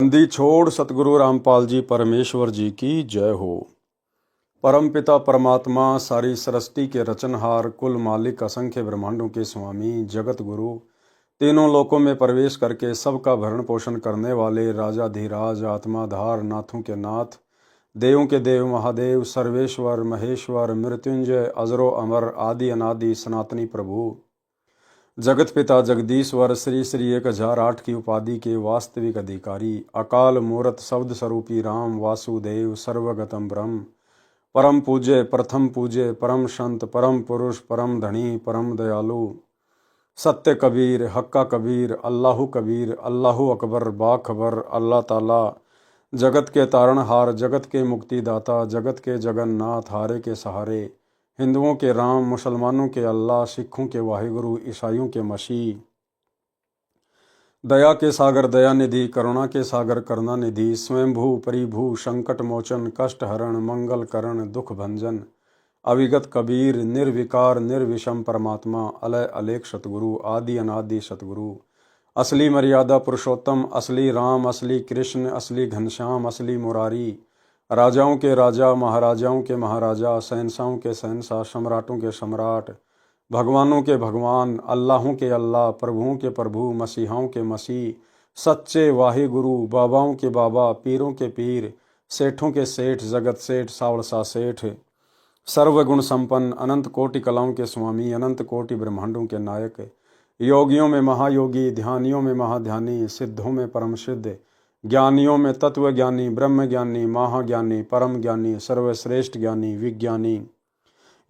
बंदी छोड़ सतगुरु रामपाल जी परमेश्वर जी की जय हो। परम पिता परमात्मा सारी सृष्टि के रचनहार, कुल मालिक, असंख्य ब्रह्मांडों के स्वामी, जगत गुरु, तीनों लोकों में प्रवेश करके सबका भरण पोषण करने वाले राजाधिराज, आत्माधार, नाथों के नाथ, देवों के देव महादेव, सर्वेश्वर महेश्वर, मृत्युंजय, अजरो अमर, आदि अनादि सनातनी प्रभु, जगत पिता जगदीश्वर, श्री श्री 1008 की उपाधि के वास्तविक अधिकारी, अकाल मूर्त शब्द स्वरूपी राम वासुदेव, सर्वगतम ब्रह्म, परम पूज्य, प्रथम पूज्य, परम संत, परम पुरुष, परम धनी, परम दयालु, सत्य कबीर, हक्का कबीर, अल्लाहु कबीर, अल्लाहु अकबर, बाखबर, अल्लाह ताला, जगत के तारणहार, जगत के मुक्तिदाता, जगत के जगन्नाथ, हारे के सहारे, हिंदुओं के राम, मुसलमानों के अल्लाह, सिखों के वाहिगुरु, ईसाइयों के मसीह, दया के सागर दयानिधि, करुणा के सागर करुणानिधि, स्वयंभू परिभू, संकट मोचन, कष्ट हरण, मंगल करण, दुख भंजन, अविगत कबीर, निर्विकार निर्विषम परमात्मा, अलय अलेख सतगुरु, आदि अनादि सतगुरु, असली मर्यादा पुरुषोत्तम, असली राम, असली कृष्ण, असली घनश्याम, असली मुरारी, राजाओं के राजा, महाराजाओं के महाराजा, शहंशाहों के शहंशाह, सम्राटों के सम्राट, भगवानों के भगवान, अल्लाहों के अल्लाह, प्रभुओं के प्रभु, मसीहाओं के मसीह, सच्चे वाहे गुरु, बाबाओं के बाबा, पीरों के पीर, सेठों के सेठ, जगत सेठ, सावड़सा सेठ, सर्वगुण संपन्न, अनंत कोटि कलाओं के स्वामी, अनंत कोटि ब्रह्मांडों के नायक, योगियों में महायोगी, ध्यानियों में महाध्यानी, सिद्धों में परम सिद्ध, ज्ञानियों में तत्व ज्ञानी, ब्रह्म ज्ञानी, महाज्ञानी, परम ज्ञानी, सर्वश्रेष्ठ ज्ञानी, विज्ञानी,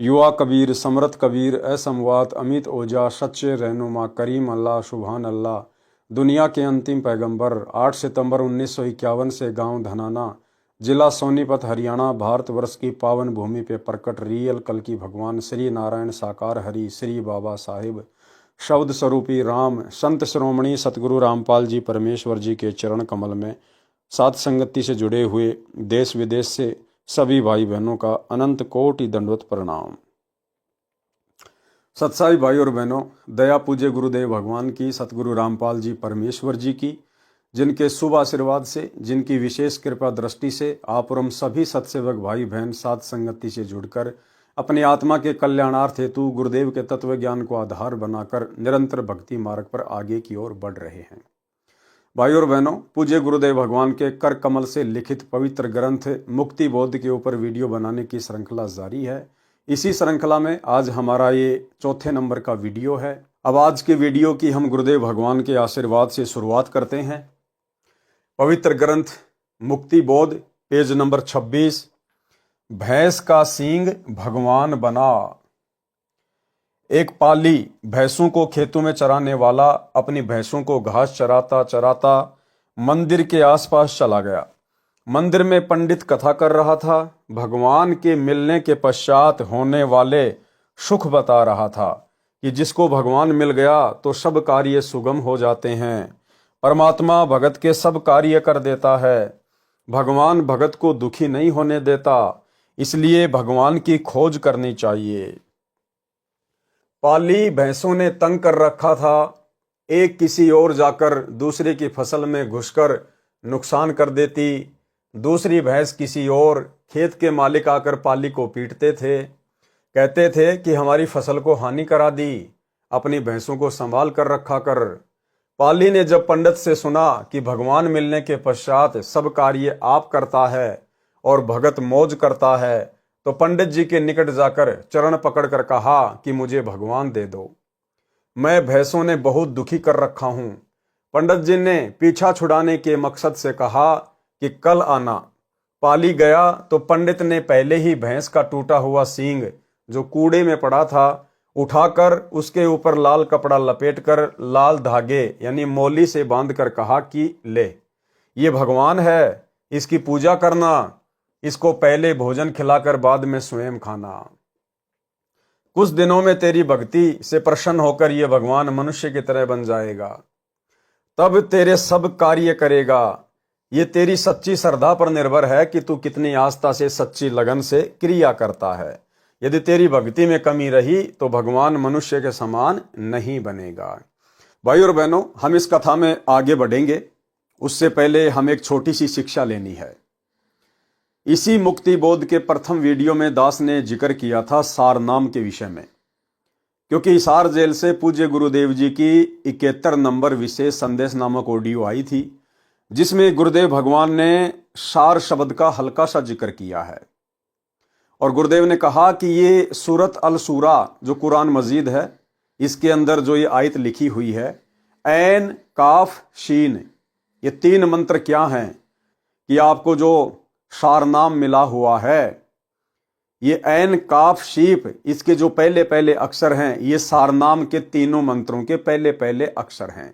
युवा कबीर, समर्थ कबीर, असमवात, अमित ओजा, सच्चे रहनुमा, करीम अल्लाह, सुभान अल्लाह, दुनिया के अंतिम पैगंबर, 8 सितंबर 1951 से गांव धनाना, जिला सोनीपत, हरियाणा, भारतवर्ष की पावन भूमि पे प्रकट रियल कल की भगवान श्री नारायण साकार हरि, श्री बाबा साहिब, शब्द स्वरूपी राम, संत श्रोमणी सतगुरु रामपाल जी परमेश्वर जी के चरण कमल में सात संगति से जुड़े हुए देश विदेश से सभी भाई बहनों का अनंत कोटि दंडवत प्रणाम। सत्साई भाई और बहनों, दया पूज्य गुरुदेव भगवान की, सतगुरु रामपाल जी परमेश्वर जी की, जिनके शुभ आशीर्वाद से, जिनकी विशेष कृपा दृष्टि से आप और हम सभी सत्सेवक भाई बहन सात संगति से जुड़कर अपनी आत्मा के कल्याणार्थ हेतु गुरुदेव के तत्व ज्ञान को आधार बनाकर निरंतर भक्ति मार्ग पर आगे की ओर बढ़ रहे हैं। भाई और बहनों, पूज्य गुरुदेव भगवान के कर कमल से लिखित पवित्र ग्रंथ मुक्ति बोध के ऊपर वीडियो बनाने की श्रृंखला जारी है। इसी श्रृंखला में आज हमारा ये चौथे नंबर का वीडियो है। अब आज के वीडियो की हम गुरुदेव भगवान के आशीर्वाद से शुरुआत करते हैं। पवित्र ग्रंथ मुक्ति बोध, पेज नंबर 26, भैंस का सींग भगवान बना। एक पाली भैंसों को खेतों में चराने वाला अपनी भैंसों को घास चराता चराता मंदिर के आसपास चला गया। मंदिर में पंडित कथा कर रहा था। भगवान के मिलने के पश्चात होने वाले सुख बता रहा था कि जिसको भगवान मिल गया तो सब कार्य सुगम हो जाते हैं। परमात्मा भगत के सब कार्य कर देता है। भगवान भगत को दुखी नहीं होने देता, इसलिए भगवान की खोज करनी चाहिए। पाली भैंसों ने तंग कर रखा था। एक किसी और जाकर दूसरे की फसल में घुसकर नुकसान कर देती, दूसरी भैंस किसी और, खेत के मालिक आकर पाली को पीटते थे, कहते थे कि हमारी फसल को हानि करा दी, अपनी भैंसों को संभाल कर रखा कर। पाली ने जब पंडित से सुना कि भगवान मिलने के पश्चात सब कार्य आप करता है और भगत मौज करता है, तो पंडित जी के निकट जाकर चरण पकड़कर कहा कि मुझे भगवान दे दो, मैं भैंसों ने बहुत दुखी कर रखा हूं। पंडित जी ने पीछा छुड़ाने के मकसद से कहा कि कल आना। पाली गया तो पंडित ने पहले ही भैंस का टूटा हुआ सींग जो कूड़े में पड़ा था उठाकर उसके ऊपर लाल कपड़ा लपेटकर लाल धागे यानी मौली से बांधकर कहा कि ले, ये भगवान है, इसकी पूजा करना, इसको पहले भोजन खिलाकर बाद में स्वयं खाना। कुछ दिनों में तेरी भक्ति से प्रसन्न होकर यह भगवान मनुष्य की तरह बन जाएगा, तब तेरे सब कार्य करेगा। ये तेरी सच्ची श्रद्धा पर निर्भर है कि तू कितनी आस्था से, सच्ची लगन से क्रिया करता है। यदि तेरी भक्ति में कमी रही तो भगवान मनुष्य के समान नहीं बनेगा। भाई और बहनों, हम इस कथा में आगे बढ़ेंगे उससे पहले हम एक छोटी सी शिक्षा लेनी है। इसी मुक्ति बोध के प्रथम वीडियो में दास ने जिक्र किया था सारनाम के विषय में, क्योंकि हिसार जेल से पूज्य गुरुदेव जी की 71 नंबर विशेष संदेश नामक ऑडियो आई थी, जिसमें गुरुदेव भगवान ने सार शब्द का हल्का सा जिक्र किया है। और गुरुदेव ने कहा कि ये सूरत अल सूरा जो कुरान मजीद है, इसके अंदर जो ये आयत लिखी हुई है, ऐन काफ शीन, ये 3 मंत्र क्या हैं कि आपको जो सारनाम मिला हुआ है, ये ऐन काफ शीप, इसके जो पहले पहले अक्षर हैं, ये सारनाम के तीनों मंत्रों के पहले पहले अक्षर हैं।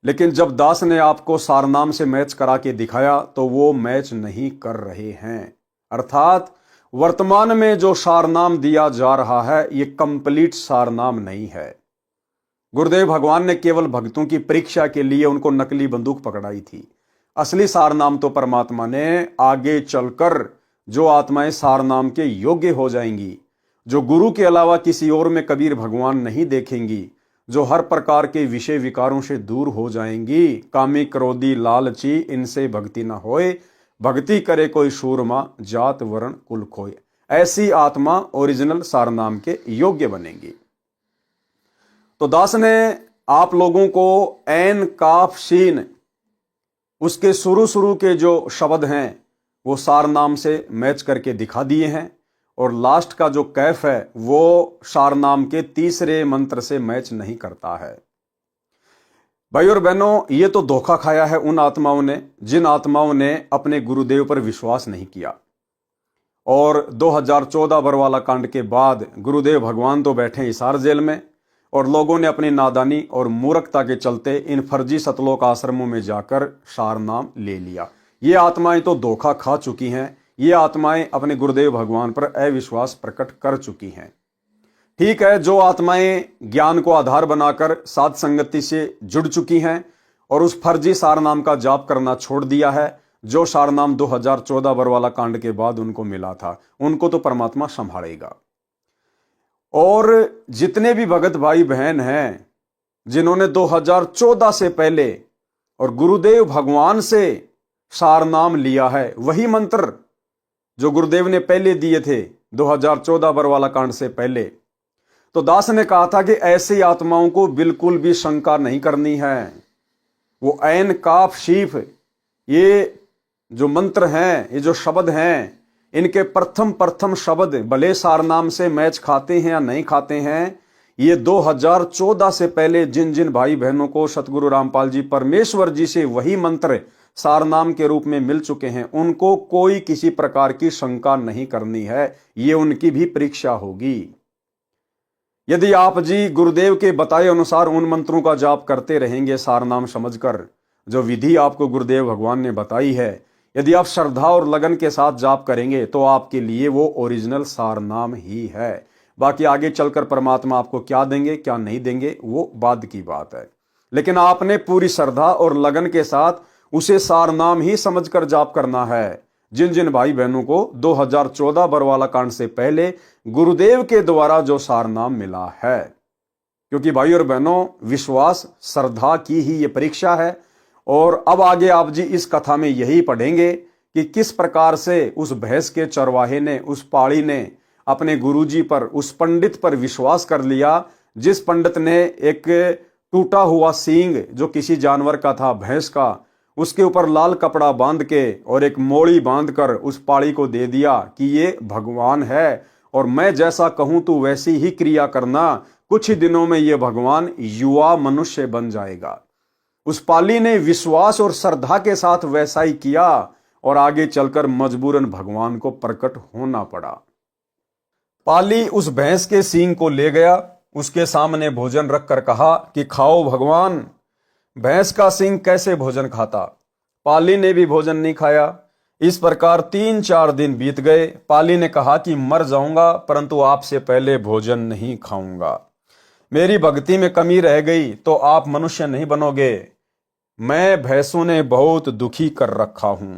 लेकिन जब दास ने आपको सारनाम से मैच करा के दिखाया तो वो मैच नहीं कर रहे हैं। अर्थात वर्तमान में जो सारनाम दिया जा रहा है, ये कंप्लीट सारनाम नहीं है। गुरुदेव भगवान ने केवल भक्तों की परीक्षा के लिए उनको नकली बंदूक पकड़ाई थी। असली सारनाम तो परमात्मा ने आगे चलकर जो आत्माएं सारनाम के योग्य हो जाएंगी, जो गुरु के अलावा किसी और में कबीर भगवान नहीं देखेंगी, जो हर प्रकार के विषय विकारों से दूर हो जाएंगी, कामी क्रोधी लालची इनसे भक्ति न होए, भक्ति करे कोई सूरमा जात वर्ण कुल खोए, ऐसी आत्मा ओरिजिनल सारनाम के योग्य बनेंगी। तो दास ने आप लोगों को ऐन काफ शीन, उसके शुरू के जो शब्द हैं वो सारनाम से मैच करके दिखा दिए हैं, और लास्ट का जो कैफ है वो सारनाम के तीसरे मंत्र से मैच नहीं करता है। भाई और बहनों, ये तो धोखा खाया है उन आत्माओं ने जिन आत्माओं ने अपने गुरुदेव पर विश्वास नहीं किया। और 2014 बरवाला कांड के बाद गुरुदेव भगवान तो बैठे हिसार जेल में, और लोगों ने अपनी नादानी और मूर्खता के चलते इन फर्जी सतलोक आश्रमों में जाकर सारनाम ले लिया। ये आत्माएं तो धोखा खा चुकी हैं, ये आत्माएं अपने गुरुदेव भगवान पर अविश्वास प्रकट कर चुकी हैं। ठीक है, जो आत्माएं ज्ञान को आधार बनाकर साध संगति से जुड़ चुकी हैं और उस फर्जी सारनाम का जाप करना छोड़ दिया है, जो सारनाम 2014 बरवाला कांड के बाद उनको मिला था, उनको तो परमात्मा संभालेगा। और जितने भी भगत भाई बहन हैं जिन्होंने 2014 से पहले और गुरुदेव भगवान से सारनाम लिया है, वही मंत्र जो गुरुदेव ने पहले दिए थे 2014 बरवाला कांड से पहले, तो दास ने कहा था कि ऐसी आत्माओं को बिल्कुल भी शंका नहीं करनी है। वो ऐन काफ शीफ, ये जो मंत्र हैं, ये जो शब्द हैं, इनके प्रथम शब्द भले सारनाम से मैच खाते हैं या नहीं खाते हैं, ये 2014 से पहले जिन जिन भाई बहनों को सतगुरु रामपाल जी परमेश्वर जी से वही मंत्र सारनाम के रूप में मिल चुके हैं, उनको कोई किसी प्रकार की शंका नहीं करनी है। ये उनकी भी परीक्षा होगी। यदि आप जी गुरुदेव के बताए अनुसार उन मंत्रों का जाप करते रहेंगे सारनाम समझकर, जो विधि आपको गुरुदेव भगवान ने बताई है, यदि आप श्रद्धा और लगन के साथ जाप करेंगे तो आपके लिए वो ओरिजिनल सारनाम ही है। बाकी आगे चलकर परमात्मा आपको क्या देंगे क्या नहीं देंगे वो बाद की बात है, लेकिन आपने पूरी श्रद्धा और लगन के साथ उसे सारनाम ही समझकर जाप करना है। जिन जिन भाई बहनों को 2014 बरवाला कांड से पहले गुरुदेव के द्वारा जो सारनाम मिला है, क्योंकि भाई और बहनों, विश्वास श्रद्धा की ही ये परीक्षा है। और अब आगे आप जी इस कथा में यही पढ़ेंगे कि किस प्रकार से उस भैंस के चरवाहे ने, उस पाड़ी ने अपने गुरुजी पर, उस पंडित पर विश्वास कर लिया, जिस पंडित ने एक टूटा हुआ सींग जो किसी जानवर का था, भैंस का, उसके ऊपर लाल कपड़ा बांध के और एक मोड़ी बांधकर उस पाड़ी को दे दिया कि ये भगवान है और मैं जैसा कहूं तू वैसी ही क्रिया करना, कुछ ही दिनों में ये भगवान युवा मनुष्य बन जाएगा। उस पाली ने विश्वास और श्रद्धा के साथ वैसा ही किया और आगे चलकर मजबूरन भगवान को प्रकट होना पड़ा। पाली उस भैंस के सींग को ले गया, उसके सामने भोजन रखकर कहा कि खाओ भगवान। भैंस का सींग कैसे भोजन खाता? पाली ने भी भोजन नहीं खाया। इस प्रकार 3-4 दिन बीत गए। पाली ने कहा कि मर जाऊंगा परंतु आपसे पहले भोजन नहीं खाऊंगा। मेरी भक्ति में कमी रह गई तो आप मनुष्य नहीं बनोगे। मैं भैंसों ने बहुत दुखी कर रखा हूं।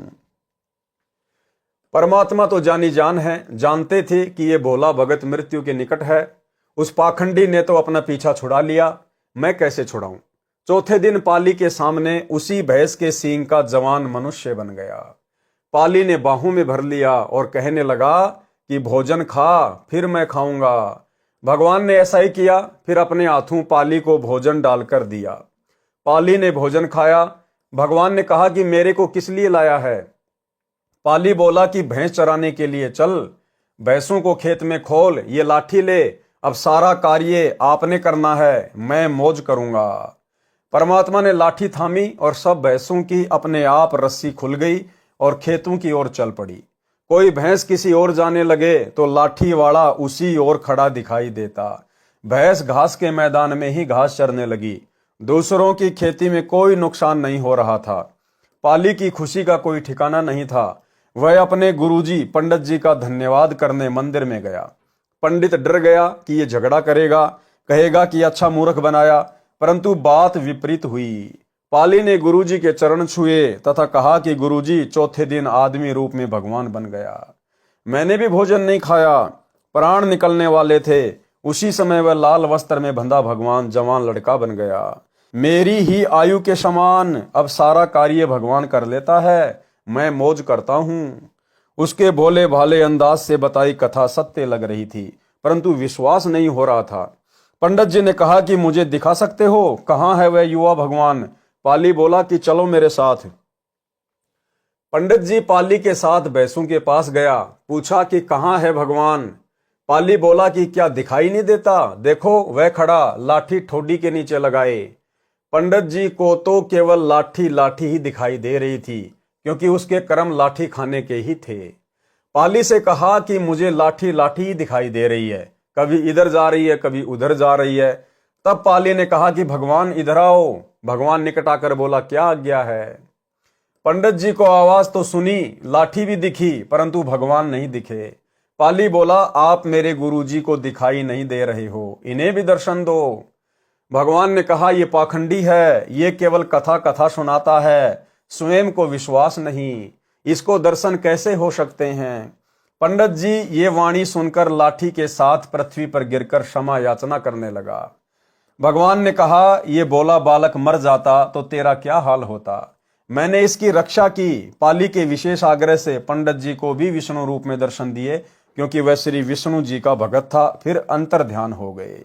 परमात्मा तो जानी जान है, जानते थे कि ये भोला भगत मृत्यु के निकट है। उस पाखंडी ने तो अपना पीछा छुड़ा लिया, मैं कैसे छुड़ाऊं? चौथे दिन पाली के सामने उसी भैंस के सींग का जवान मनुष्य बन गया। पाली ने बाहों में भर लिया और कहने लगा कि भोजन खा, फिर मैं खाऊंगा। भगवान ने ऐसा ही किया, फिर अपने हाथों पाली को भोजन डालकर दिया। पाली ने भोजन खाया। भगवान ने कहा कि मेरे को किस लिए लाया है? पाली बोला कि भैंस चराने के लिए। चल, भैंसों को खेत में खोल, ये लाठी ले, अब सारा कार्य आपने करना है, मैं मौज करूंगा। परमात्मा ने लाठी थामी और सब भैंसों की अपने आप रस्सी खुल गई और खेतों की ओर चल पड़ी। कोई भैंस किसी ओर जाने लगे तो लाठी वाला उसी ओर खड़ा दिखाई देता। भैंस घास के मैदान में ही घास चरने लगी। दूसरों की खेती में कोई नुकसान नहीं हो रहा था। पाली की खुशी का कोई ठिकाना नहीं था। वह अपने गुरुजी पंडित जी का धन्यवाद करने मंदिर में गया। पंडित डर गया कि ये झगड़ा करेगा, कहेगा कि अच्छा मूर्ख बनाया, परंतु बात विपरीत हुई। पाली ने गुरुजी के चरण छुए तथा कहा कि गुरुजी, चौथे दिन आदमी रूप में भगवान बन गया। मैंने भी भोजन नहीं खाया, प्राण निकलने वाले थे। उसी समय वह लाल वस्त्र में बंधा भगवान जवान लड़का बन गया। मेरी ही आयु के समान अब सारा कार्य भगवान कर लेता है, मैं मौज करता हूँ। उसके भोले भाले अंदाज से बताई कथा सत्य लग रही थी, परंतु विश्वास नहीं हो रहा था। पंडित जी ने कहा कि मुझे दिखा सकते हो, कहाँ है वह युवा भगवान? पाली बोला कि चलो मेरे साथ। पंडित जी पाली के साथ भैंसों के पास गया। पूछा कि कहाँ है भगवान? पाली बोला कि क्या दिखाई नहीं देता? देखो वह खड़ा, लाठी ठोडी के नीचे लगाए। पंडित जी को तो केवल लाठी लाठी ही दिखाई दे रही थी, क्योंकि उसके कर्म लाठी खाने के ही थे। पाली से कहा कि मुझे लाठी लाठी ही दिखाई दे रही है, कभी इधर जा रही है, कभी उधर जा रही है। तब पाली ने कहा कि भगवान इधर आओ। भगवान निकट आकर बोला, क्या आज्ञा है? पंडित जी को आवाज तो सुनी, लाठी भी दिखी, परंतु भगवान नहीं दिखे। पाली बोला, आप मेरे गुरुजी को दिखाई नहीं दे रहे हो, इन्हें भी दर्शन दो। भगवान ने कहा, ये पाखंडी है, ये केवल कथा कथा सुनाता है, स्वयं को विश्वास नहीं, इसको दर्शन कैसे हो सकते हैं? पंडित जी ये वाणी सुनकर लाठी के साथ पृथ्वी पर गिरकर क्षमा याचना करने लगा। भगवान ने कहा, ये बोला बालक मर जाता तो तेरा क्या हाल होता? मैंने इसकी रक्षा की। पाली के विशेष आग्रह से पंडित जी को भी विष्णु रूप में दर्शन दिए, क्योंकि वह श्री विष्णु जी का भगत था। फिर अंतर ध्यान हो गए।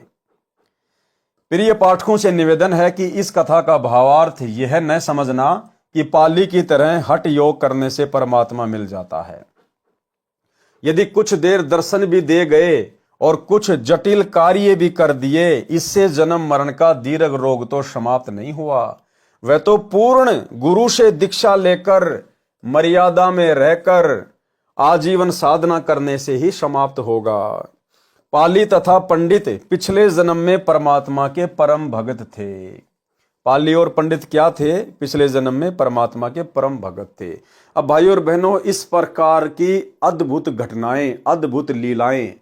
प्रिय पाठकों से निवेदन है कि इस कथा का भावार्थ यह न समझना कि पाली की तरह हठ योग करने से परमात्मा मिल जाता है। यदि कुछ देर दर्शन भी दे गए और कुछ जटिल कार्य भी कर दिए, इससे जन्म मरण का दीर्घ रोग तो समाप्त नहीं हुआ। वह तो पूर्ण गुरु से दीक्षा लेकर मर्यादा में रहकर आजीवन साधना करने से ही समाप्त होगा। पाली तथा पंडित पिछले जन्म में परमात्मा के परम भगत थे। पाली और पंडित क्या थे? पिछले जन्म में परमात्मा के परम भगत थे। अब भाइयों और बहनों, इस प्रकार की अद्भुत घटनाएं, अद्भुत लीलाएं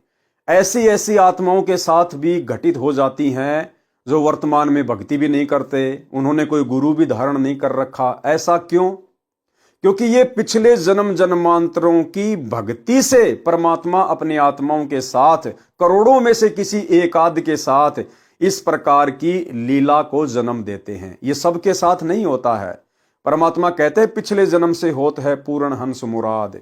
ऐसी ऐसी आत्माओं के साथ भी घटित हो जाती हैं जो वर्तमान में भक्ति भी नहीं करते, उन्होंने कोई गुरु भी धारण नहीं कर रखा। ऐसा क्यों? क्योंकि ये पिछले जन्म जन्मांतरों की भक्ति से परमात्मा अपनी आत्माओं के साथ, करोड़ों में से किसी एक आध के साथ इस प्रकार की लीला को जन्म देते हैं। ये सबके साथ नहीं होता है। परमात्मा कहते हैं, पिछले जन्म से होत है पूर्ण हंस मुराद।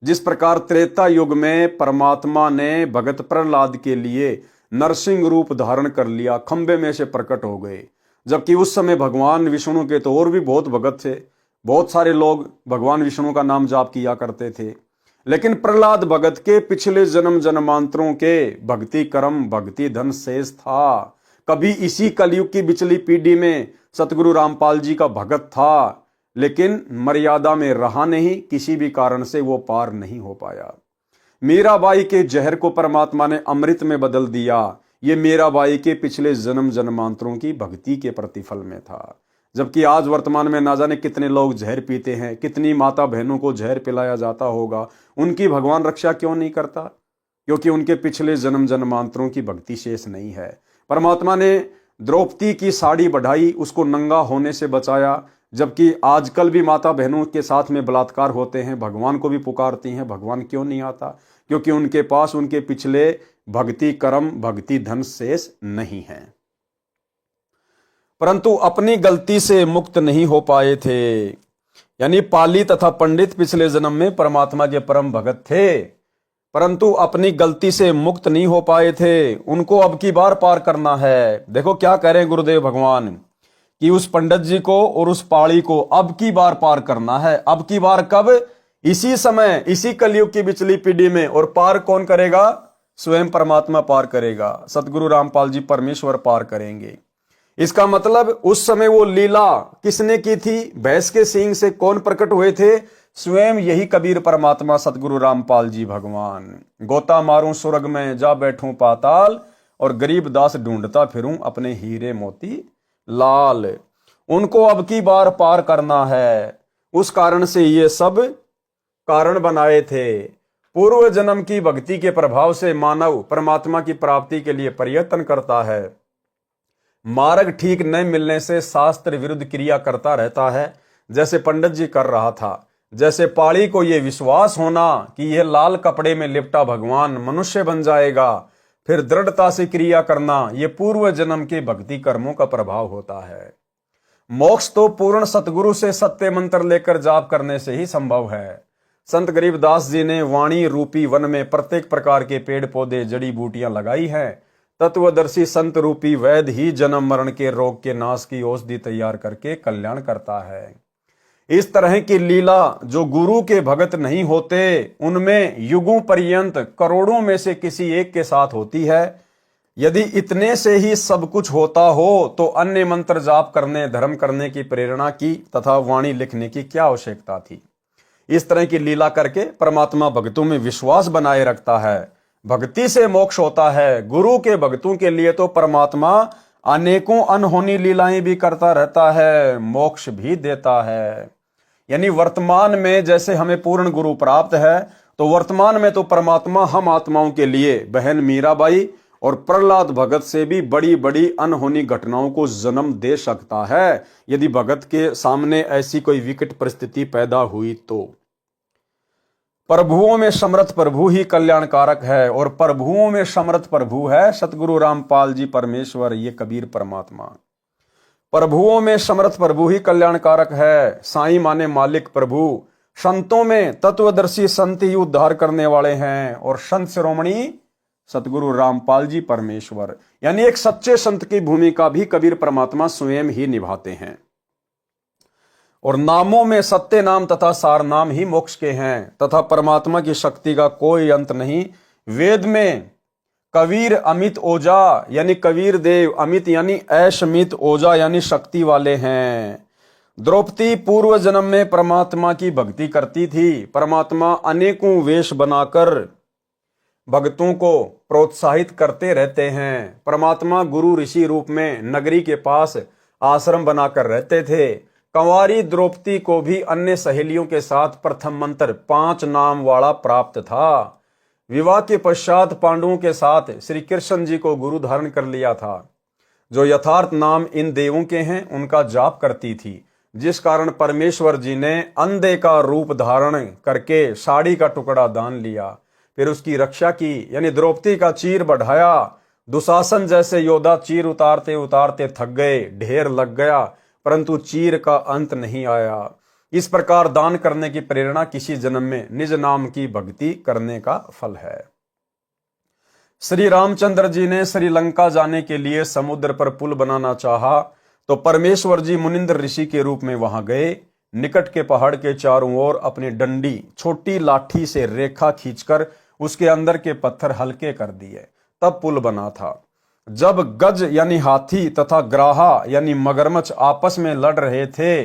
जिस प्रकार त्रेता युग में परमात्मा ने भगत प्रहलाद के लिए नरसिंह रूप धारण कर लिया, खंबे में से प्रकट हो गए, जबकि उस समय भगवान विष्णु के तो और भी बहुत भगत थे। बहुत सारे लोग भगवान विष्णु का नाम जाप किया करते थे, लेकिन प्रहलाद भगत के पिछले जन्म जन्मांतरों के भक्ति कर्म, भक्ति धन शेष था। कभी इसी कलयुग की बिचली पीढ़ी में सतगुरु रामपाल जी का भगत था, लेकिन मर्यादा में रहा नहीं, किसी भी कारण से वो पार नहीं हो पाया। मीराबाई के जहर को परमात्मा ने अमृत में बदल दिया। ये मीराबाई के पिछले जन्म जन्मांतरों की भक्ति के प्रतिफल में था। जबकि आज वर्तमान में ना जाने कितने लोग जहर पीते हैं, कितनी माता बहनों को जहर पिलाया जाता होगा। उनकी भगवान रक्षा क्यों नहीं करता? क्योंकि उनके पिछले जन्म जन्मांतरों की भक्ति शेष नहीं है। परमात्मा ने द्रौपदी की साड़ी बढ़ाई, उसको नंगा होने से बचाया, जबकि आजकल भी माता बहनों के साथ में बलात्कार होते हैं, भगवान को भी पुकारती हैं। भगवान क्यों नहीं आता? क्योंकि उनके पास उनके पिछले भक्ति कर्म, भक्ति धन शेष नहीं है। परंतु अपनी गलती से मुक्त नहीं हो पाए थे। यानी पाली तथा पंडित पिछले जन्म में परमात्मा के परम भगत थे, परंतु अपनी गलती से मुक्त नहीं हो पाए थे, उनको अब की बार पार करना है। देखो क्या कह रहे हैं गुरुदेव भगवान कि उस पंडित जी को और उस पाली को अब की बार पार करना है। अब की बार कब? इसी समय, इसी कलयुग की बिचली पीढ़ी में। और पार कौन करेगा? स्वयं परमात्मा पार करेगा, सतगुरु रामपाल जी परमेश्वर पार करेंगे। इसका मतलब उस समय वो लीला किसने की थी? भैंस के सींग से कौन प्रकट हुए थे? स्वयं यही कबीर परमात्मा सतगुरु रामपाल जी भगवान। गोता मारूं स्वर्ग में, जा बैठूं पाताल, और गरीब दास ढूंढता फिरूं अपने हीरे मोती लाल। उनको अब की बार पार करना है। उस कारण से ये सब कारण बनाए थे। पूर्व जन्म की भक्ति के प्रभाव से मानव परमात्मा की प्राप्ति के लिए प्रयत्न करता है। मार्ग ठीक न मिलने से शास्त्र विरुद्ध क्रिया करता रहता है, जैसे पंडित जी कर रहा था। जैसे पाली को यह विश्वास होना कि यह लाल कपड़े में लिपटा भगवान मनुष्य बन जाएगा, फिर दृढ़ता से क्रिया करना, यह पूर्व जन्म के भक्ति कर्मों का प्रभाव होता है। मोक्ष तो पूर्ण सतगुरु से सत्य मंत्र लेकर जाप करने से ही संभव है। संत गरीबदास जी ने वाणी रूपी वन में प्रत्येक प्रकार के पेड़ पौधे जड़ी बूटियां लगाई हैं। तत्वदर्शी संत रूपी वैद्य ही जन्म मरण के रोग के नाश की औषधि तैयार करके कल्याण करता है। इस तरह की लीला जो गुरु के भगत नहीं होते, उनमें युगों पर्यंत करोड़ों में से किसी एक के साथ होती है। यदि इतने से ही सब कुछ होता हो तो अन्य मंत्र जाप करने, धर्म करने की प्रेरणा की तथा वाणी लिखने की क्या आवश्यकता थी? इस तरह की लीला करके परमात्मा भक्तों में विश्वास बनाए रखता है। भक्ति से मोक्ष होता है। गुरु के भक्तों के लिए तो परमात्मा अनेकों अनहोनी लीलाएं भी करता रहता है, मोक्ष भी देता है। यानी वर्तमान में जैसे हमें पूर्ण गुरु प्राप्त है, तो वर्तमान में तो परमात्मा हम आत्माओं के लिए बहन मीराबाई और प्रहलाद भगत से भी बड़ी बड़ी अनहोनी घटनाओं को जन्म दे सकता है, यदि भगत के सामने ऐसी कोई विकट परिस्थिति पैदा हुई तो। प्रभुओं में समर्थ प्रभु ही कल्याणकारक है, और प्रभुओं में समर्थ प्रभु है सतगुरु रामपाल जी परमेश्वर, ये कबीर परमात्मा। प्रभुओं में समर्थ प्रभु ही कल्याणकारक है। साईं माने मालिक प्रभु। संतों में तत्वदर्शी संत ही उद्धार करने वाले हैं, और संत शिरोमणि सतगुरु रामपाल जी परमेश्वर। यानी एक सच्चे संत की भूमिका भी कबीर परमात्मा स्वयं ही निभाते हैं। और नामों में सत्य नाम तथा सार नाम ही मोक्ष के हैं, तथा परमात्मा की शक्ति का कोई अंत नहीं। वेद में कबीर अमित ओजा यानी कबीर देव, अमित यानी ऐशमित, ओजा यानी शक्ति वाले हैं। द्रौपदी पूर्व जन्म में परमात्मा की भक्ति करती थी। परमात्मा अनेकों वेश बनाकर भक्तों को प्रोत्साहित करते रहते हैं। परमात्मा गुरु ऋषि रूप में नगरी के पास आश्रम बनाकर रहते थे। कंवारी द्रौपदी को भी अन्य सहेलियों के साथ प्रथम मंत्र 5 नाम वाला प्राप्त था। विवाह के पश्चात पांडवों के साथ श्री कृष्ण जी को गुरु धारण कर लिया था। जो यथार्थ नाम इन देवों के हैं उनका जाप करती थी, जिस कारण परमेश्वर जी ने अंधे का रूप धारण करके साड़ी का टुकड़ा दान लिया, फिर उसकी रक्षा की, यानी द्रौपदी का चीर बढ़ाया। दुशासन जैसे योद्धा चीर उतारते उतारते थक गए, ढेर लग गया, परंतु चीर का अंत नहीं आया। इस प्रकार दान करने की प्रेरणा किसी जन्म में निज नाम की भक्ति करने का फल है। श्री रामचंद्र जी ने श्रीलंका जाने के लिए समुद्र पर पुल बनाना चाहा, तो परमेश्वर जी मुनिंद्र ऋषि के रूप में वहां गए। निकट के पहाड़ के चारों ओर अपनी डंडी छोटी लाठी से रेखा खींचकर उसके अंदर के पत्थर हल्के कर दिए, तब पुल बना था। जब गज यानी हाथी तथा ग्राहा यानी मगरमच्छ आपस में लड़ रहे थे,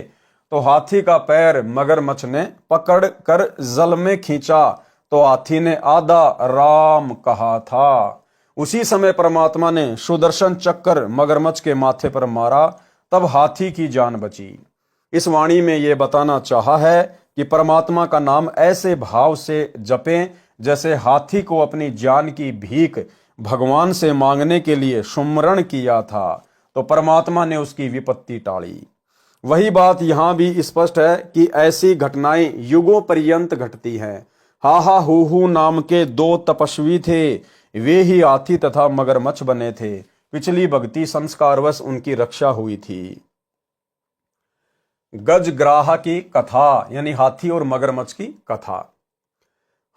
तो हाथी का पैर मगरमच्छ ने पकड़ कर जल में खींचा, तो हाथी ने आधा राम कहा था। उसी समय परमात्मा ने सुदर्शन चक्कर मगरमच्छ के माथे पर मारा, तब हाथी की जान बची। इस वाणी में यह बताना चाहा है कि परमात्मा का नाम ऐसे भाव से जपें जैसे हाथी को अपनी जान की भीख भगवान से मांगने के लिए सुमरण किया था, तो परमात्मा ने उसकी विपत्ति टाली। वही बात यहां भी स्पष्ट है कि ऐसी घटनाएं युगों पर्यंत घटती हैं। हाहा हूहू नाम के 2 तपस्वी थे, वे ही हाथी तथा मगरमच्छ बने थे, पिछली भक्ति संस्कारवश उनकी रक्षा हुई थी। गजग्राह की कथा यानी हाथी और मगरमच्छ की कथा।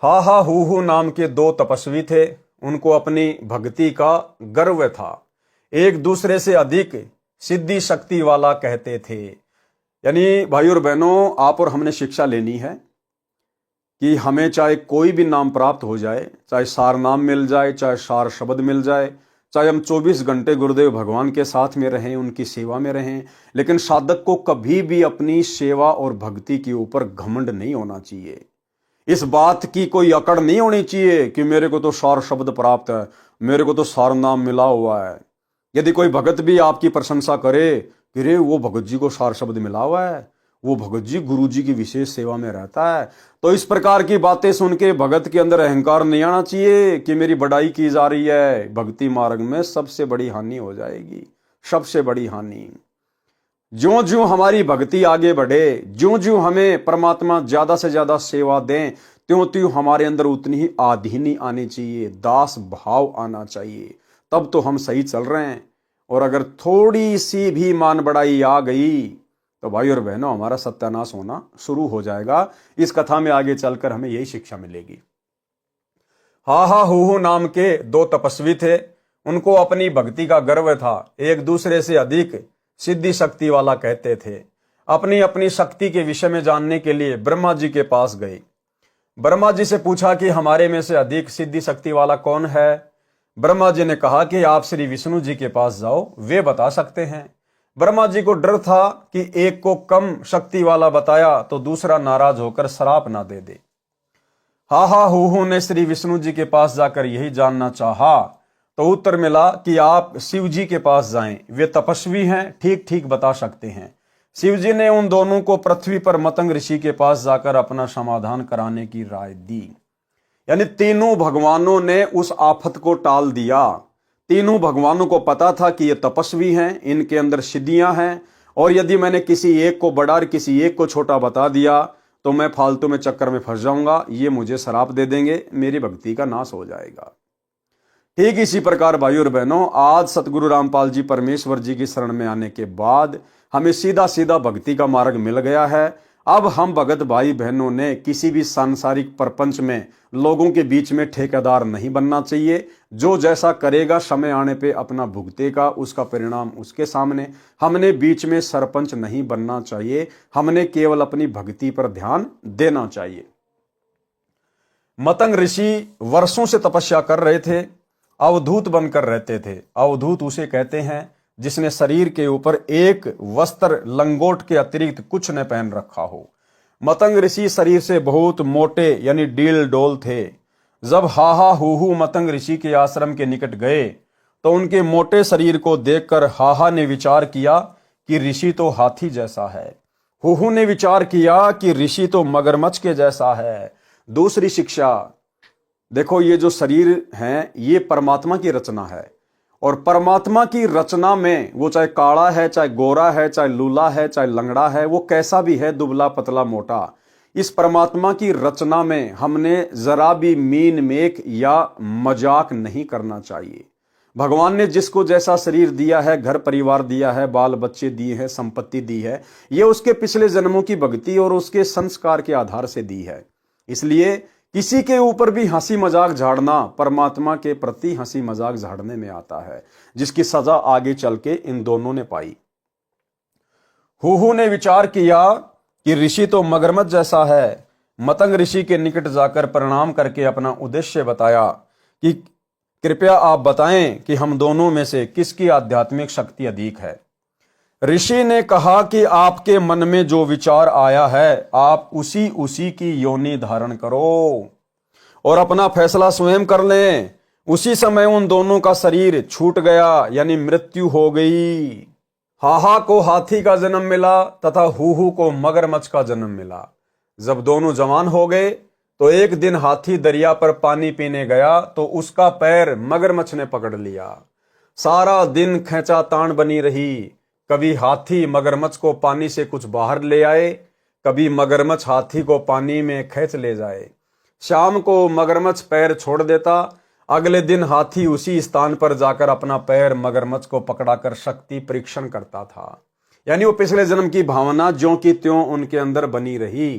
हा हा हू नाम के दो तपस्वी थे। उनको अपनी भक्ति का गर्व था। एक दूसरे से अधिक सिद्धि शक्ति वाला कहते थे। यानी भाई और बहनों, आप और हमने शिक्षा लेनी है कि हमें चाहे कोई भी नाम प्राप्त हो जाए, चाहे सार नाम मिल जाए, चाहे सार शब्द मिल जाए, चाहे हम 24 घंटे गुरुदेव भगवान के साथ में रहें, उनकी सेवा में रहें, लेकिन साधक को कभी भी अपनी सेवा और भक्ति के ऊपर घमंड नहीं होना चाहिए। इस बात की कोई अकड़ नहीं होनी चाहिए कि मेरे को तो सार शब्द प्राप्त है, मेरे को तो सार नाम मिला हुआ है। यदि कोई भगत भी आपकी प्रशंसा करे कि रे वो भगत जी को सार शब्द मिला हुआ है, वो भगत जी गुरु जी की विशेष सेवा में रहता है, तो इस प्रकार की बातें सुन के भगत के अंदर अहंकार नहीं आना चाहिए कि मेरी बड़ाई की जा रही है। भक्ति मार्ग में सबसे बड़ी हानि हो जाएगी, सबसे बड़ी हानि। ज्यों ज्यों हमारी भक्ति आगे बढ़े, ज्यों ज्यों हमें परमात्मा ज्यादा से ज्यादा सेवा दें, त्यों त्यों हमारे अंदर उतनी ही आधीनी आनी चाहिए, दास भाव आना चाहिए। तब तो हम सही चल रहे हैं। और अगर थोड़ी सी भी मान बढ़ाई आ गई तो भाई और बहनों, हमारा सत्यानाश होना शुरू हो जाएगा। इस कथा में आगे चलकर हमें यही शिक्षा मिलेगी। हा हा हू नाम के दो तपस्वी थे। उनको अपनी भक्ति का गर्व था। एक दूसरे से अधिक सिद्धि शक्ति वाला कहते थे। अपनी अपनी शक्ति के विषय में जानने के लिए ब्रह्मा जी के पास गए। ब्रह्मा जी से पूछा कि हमारे में से अधिक सिद्धि शक्ति वाला कौन है। ब्रह्मा जी ने कहा कि आप श्री विष्णु जी के पास जाओ, वे बता सकते हैं। ब्रह्मा जी को डर था कि एक को कम शक्ति वाला बताया तो दूसरा नाराज होकर श्राप ना दे दे। हा हा हू ने श्री विष्णु जी के पास जाकर यही जानना चाहा तो उत्तर मिला कि आप शिव जी के पास जाएं, वे तपस्वी हैं, ठीक ठीक बता सकते हैं। शिव जी ने उन दोनों को पृथ्वी पर मतंग ऋषि के पास जाकर अपना समाधान कराने की राय दी। यानी तीनों भगवानों ने उस आफत को टाल दिया। तीनों भगवानों को पता था कि ये तपस्वी हैं, इनके अंदर सिद्धियां हैं, और यदि मैंने किसी एक को बड़ा और किसी एक को छोटा बता दिया तो मैं फालतू में चक्कर में फंस जाऊंगा, ये मुझे श्राप दे देंगे, मेरी भक्ति का नाश हो जाएगा। ठीक इसी प्रकार भाई और बहनों, आज सतगुरु रामपाल जी परमेश्वर जी की शरण में आने के बाद हमें सीधा सीधा भक्ति का मार्ग मिल गया है। अब हम भगत भाई बहनों ने किसी भी सांसारिक प्रपंच में लोगों के बीच में ठेकेदार नहीं बनना चाहिए। जो जैसा करेगा समय आने पे अपना भुगतेगा, उसका परिणाम उसके सामने। हमने बीच में सरपंच नहीं बनना चाहिए, हमने केवल अपनी भक्ति पर ध्यान देना चाहिए। मतंग ऋषि वर्षों से तपस्या कर रहे थे, अवधूत बनकर रहते थे। अवधूत उसे कहते हैं जिसने शरीर के ऊपर एक वस्त्र लंगोट के अतिरिक्त कुछ न पहन रखा हो। मतंग ऋषि शरीर से बहुत मोटे यानी डील डोल थे। जब हा हा हू मतंग ऋषि के आश्रम के निकट गए तो उनके मोटे शरीर को देखकर हाहा ने विचार किया कि ऋषि तो हाथी जैसा है। हूहू ने विचार किया कि ऋषि तो मगरमच्छ के जैसा है। दूसरी शिक्षा देखो, ये जो शरीर है ये परमात्मा की रचना है, और परमात्मा की रचना में वो चाहे काला है, चाहे गोरा है, चाहे लूला है, चाहे लंगड़ा है, वो कैसा भी है, दुबला पतला मोटा, इस परमात्मा की रचना में हमने जरा भी मीन मेक या मजाक नहीं करना चाहिए। भगवान ने जिसको जैसा शरीर दिया है, घर परिवार दिया है, बाल बच्चे दिए हैं, संपत्ति दी है, ये उसके पिछले जन्मों की भक्ति और उसके संस्कार के आधार से दी है। इसलिए किसी के ऊपर भी हंसी मजाक झाड़ना परमात्मा के प्रति हंसी मजाक झाड़ने में आता है, जिसकी सजा आगे चल के इन दोनों ने पाई। हूहू ने विचार किया कि ऋषि तो मगरमच्छ जैसा है। मतंग ऋषि के निकट जाकर प्रणाम करके अपना उद्देश्य बताया कि कृपया आप बताएं कि हम दोनों में से किसकी आध्यात्मिक शक्ति अधिक है। ऋषि ने कहा कि आपके मन में जो विचार आया है आप उसी की योनि धारण करो और अपना फैसला स्वयं कर लें। उसी समय उन दोनों का शरीर छूट गया, यानी मृत्यु हो गई। हाहा को हाथी का जन्म मिला तथा हूहू को मगरमच्छ का जन्म मिला। जब दोनों जवान हो गए तो एक दिन हाथी दरिया पर पानी पीने गया तो उसका पैर मगरमच्छ ने पकड़ लिया। सारा दिन खींचा तान बनी रही। कभी हाथी मगरमच्छ को पानी से कुछ बाहर ले आए, कभी मगरमच्छ हाथी को पानी में खींच ले जाए। शाम को मगरमच्छ पैर छोड़ देता अगले दिन हाथी उसी स्थान पर जाकर अपना पैर मगरमच्छ को पकड़ाकर शक्ति परीक्षण करता था। यानी वो पिछले जन्म की भावना ज्यों की त्यों उनके अंदर बनी रही।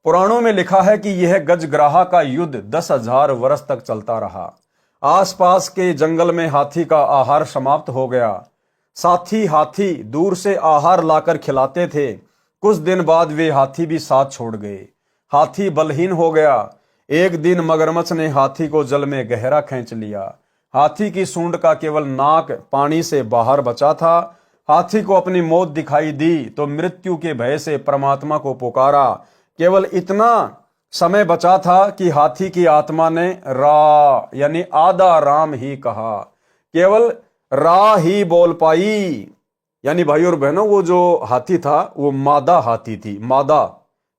पुराणों में लिखा है कि यह गजग्राहा का युद्ध 10,000 वर्ष तक चलता रहा। आसपास के जंगल में हाथी का आहार समाप्त हो गया। साथी हाथी दूर से आहार लाकर खिलाते थे। कुछ दिन बाद वे हाथी भी साथ छोड़ गए। हाथी बलहीन हो गया। एक दिन मगरमच्छ ने हाथी को जल में गहरा खींच लिया। हाथी की सूंड का केवल नाक पानी से बाहर बचा था। हाथी को अपनी मौत दिखाई दी तो मृत्यु के भय से परमात्मा को पुकारा। केवल इतना समय बचा था कि हाथी की आत्मा ने रा यानी आधा राम ही कहा। केवल रा ही बोल पाई। यानी भाई और बहनों, वो जो हाथी था वो मादा हाथी थी। मादा,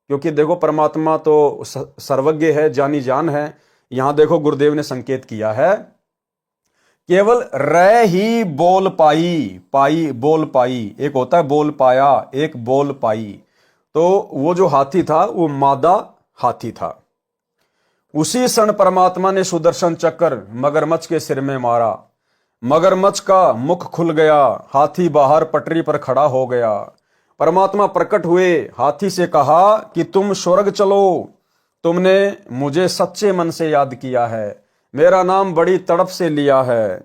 क्योंकि देखो परमात्मा तो सर्वज्ञ है, जानी जान है। यहां देखो गुरुदेव ने संकेत किया है, केवल रै ही बोल पाई। पाई बोल पाई, एक होता है बोल पाया, एक बोल पाई। तो वो जो हाथी था वो मादा हाथी था। उसी क्षण परमात्मा ने सुदर्शन चक्र मगरमच्छ के सिर में मारा। मगरमच्छ का मुख खुल गया। हाथी बाहर पटरी पर खड़ा हो गया। परमात्मा प्रकट हुए। हाथी से कहा कि तुम स्वर्ग चलो। तुमने मुझे सच्चे मन से याद किया है, मेरा नाम बड़ी तड़प से लिया है।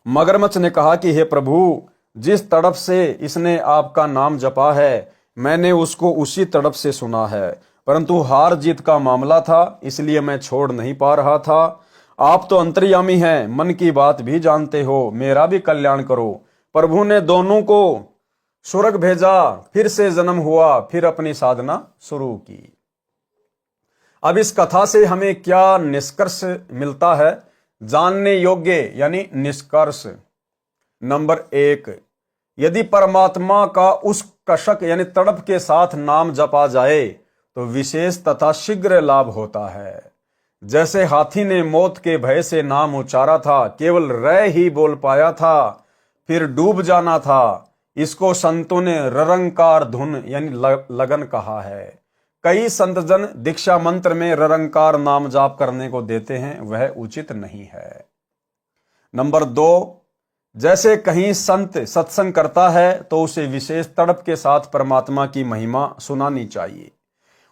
मगरमच्छ ने कहा कि हे प्रभु, जिस तड़प से इसने आपका नाम जपा है मैंने उसको उसी तड़प से सुना है, परंतु हार जीत का मामला था इसलिए मैं छोड़ नहीं पा रहा था। आप तो अंतर्यामी हैं, मन की बात भी जानते हो, मेरा भी कल्याण करो। प्रभु ने दोनों को स्वर्ग भेजा। फिर से जन्म हुआ, फिर अपनी साधना शुरू की। अब इस कथा से हमें क्या निष्कर्ष मिलता है? जानने योग्य यानी निष्कर्ष। नंबर 1, यदि परमात्मा का उस कशक यानी तड़प के साथ नाम जपा जाए तो विशेष तथा शीघ्र लाभ होता है। जैसे हाथी ने मौत के भय से नाम उच्चारा था, केवल रै ही बोल पाया था, फिर डूब जाना था। इसको संतों ने ररंकार धुन यानी लगन कहा है। कई संतजन दीक्षा मंत्र में ररंकार नाम जाप करने को देते हैं, वह उचित नहीं है। नंबर 2, जैसे कहीं संत सत्संग करता है तो उसे विशेष तड़प के साथ परमात्मा की महिमा सुनानी चाहिए।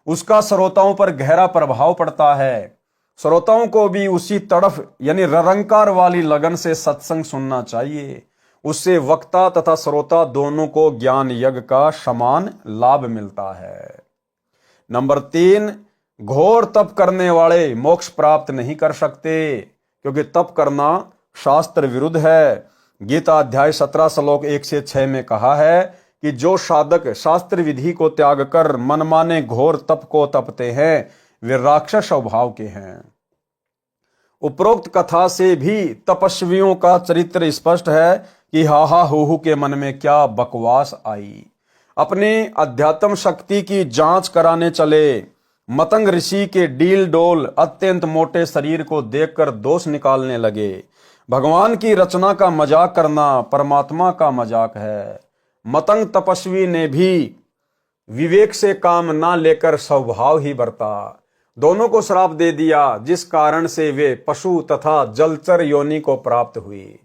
उसका श्रोताओं पर गहरा प्रभाव पड़ता है। श्रोताओं को भी उसी तड़प यानी ररंकार वाली लगन से सत्संग सुनना चाहिए। उससे वक्ता तथा श्रोता दोनों को ज्ञान यज्ञ का समान लाभ मिलता है। नंबर 3, घोर तप करने वाले मोक्ष प्राप्त नहीं कर सकते, क्योंकि तप करना शास्त्र विरुद्ध है। गीता अध्याय 17 श्लोक 1 से 6 में कहा है कि जो साधक शास्त्र विधि को त्याग कर मनमाने घोर तप को तपते हैं वे राक्षस स्वभाव के हैं। उपरोक्त कथा से भी तपस्वियों का चरित्र स्पष्ट है कि हाहा हूहू के मन में क्या बकवास आई। अपने अध्यात्म शक्ति की जांच कराने चले मतंग ऋषि के डील डोल अत्यंत मोटे शरीर को देखकर दोष निकालने लगे। भगवान की रचना का मजाक करना परमात्मा का मजाक है। मतंग तपस्वी ने भी विवेक से काम ना लेकर स्वभाव ही बरता। दोनों को श्राप दे दिया, जिस कारण से वे पशु तथा जलचर योनि को प्राप्त हुई।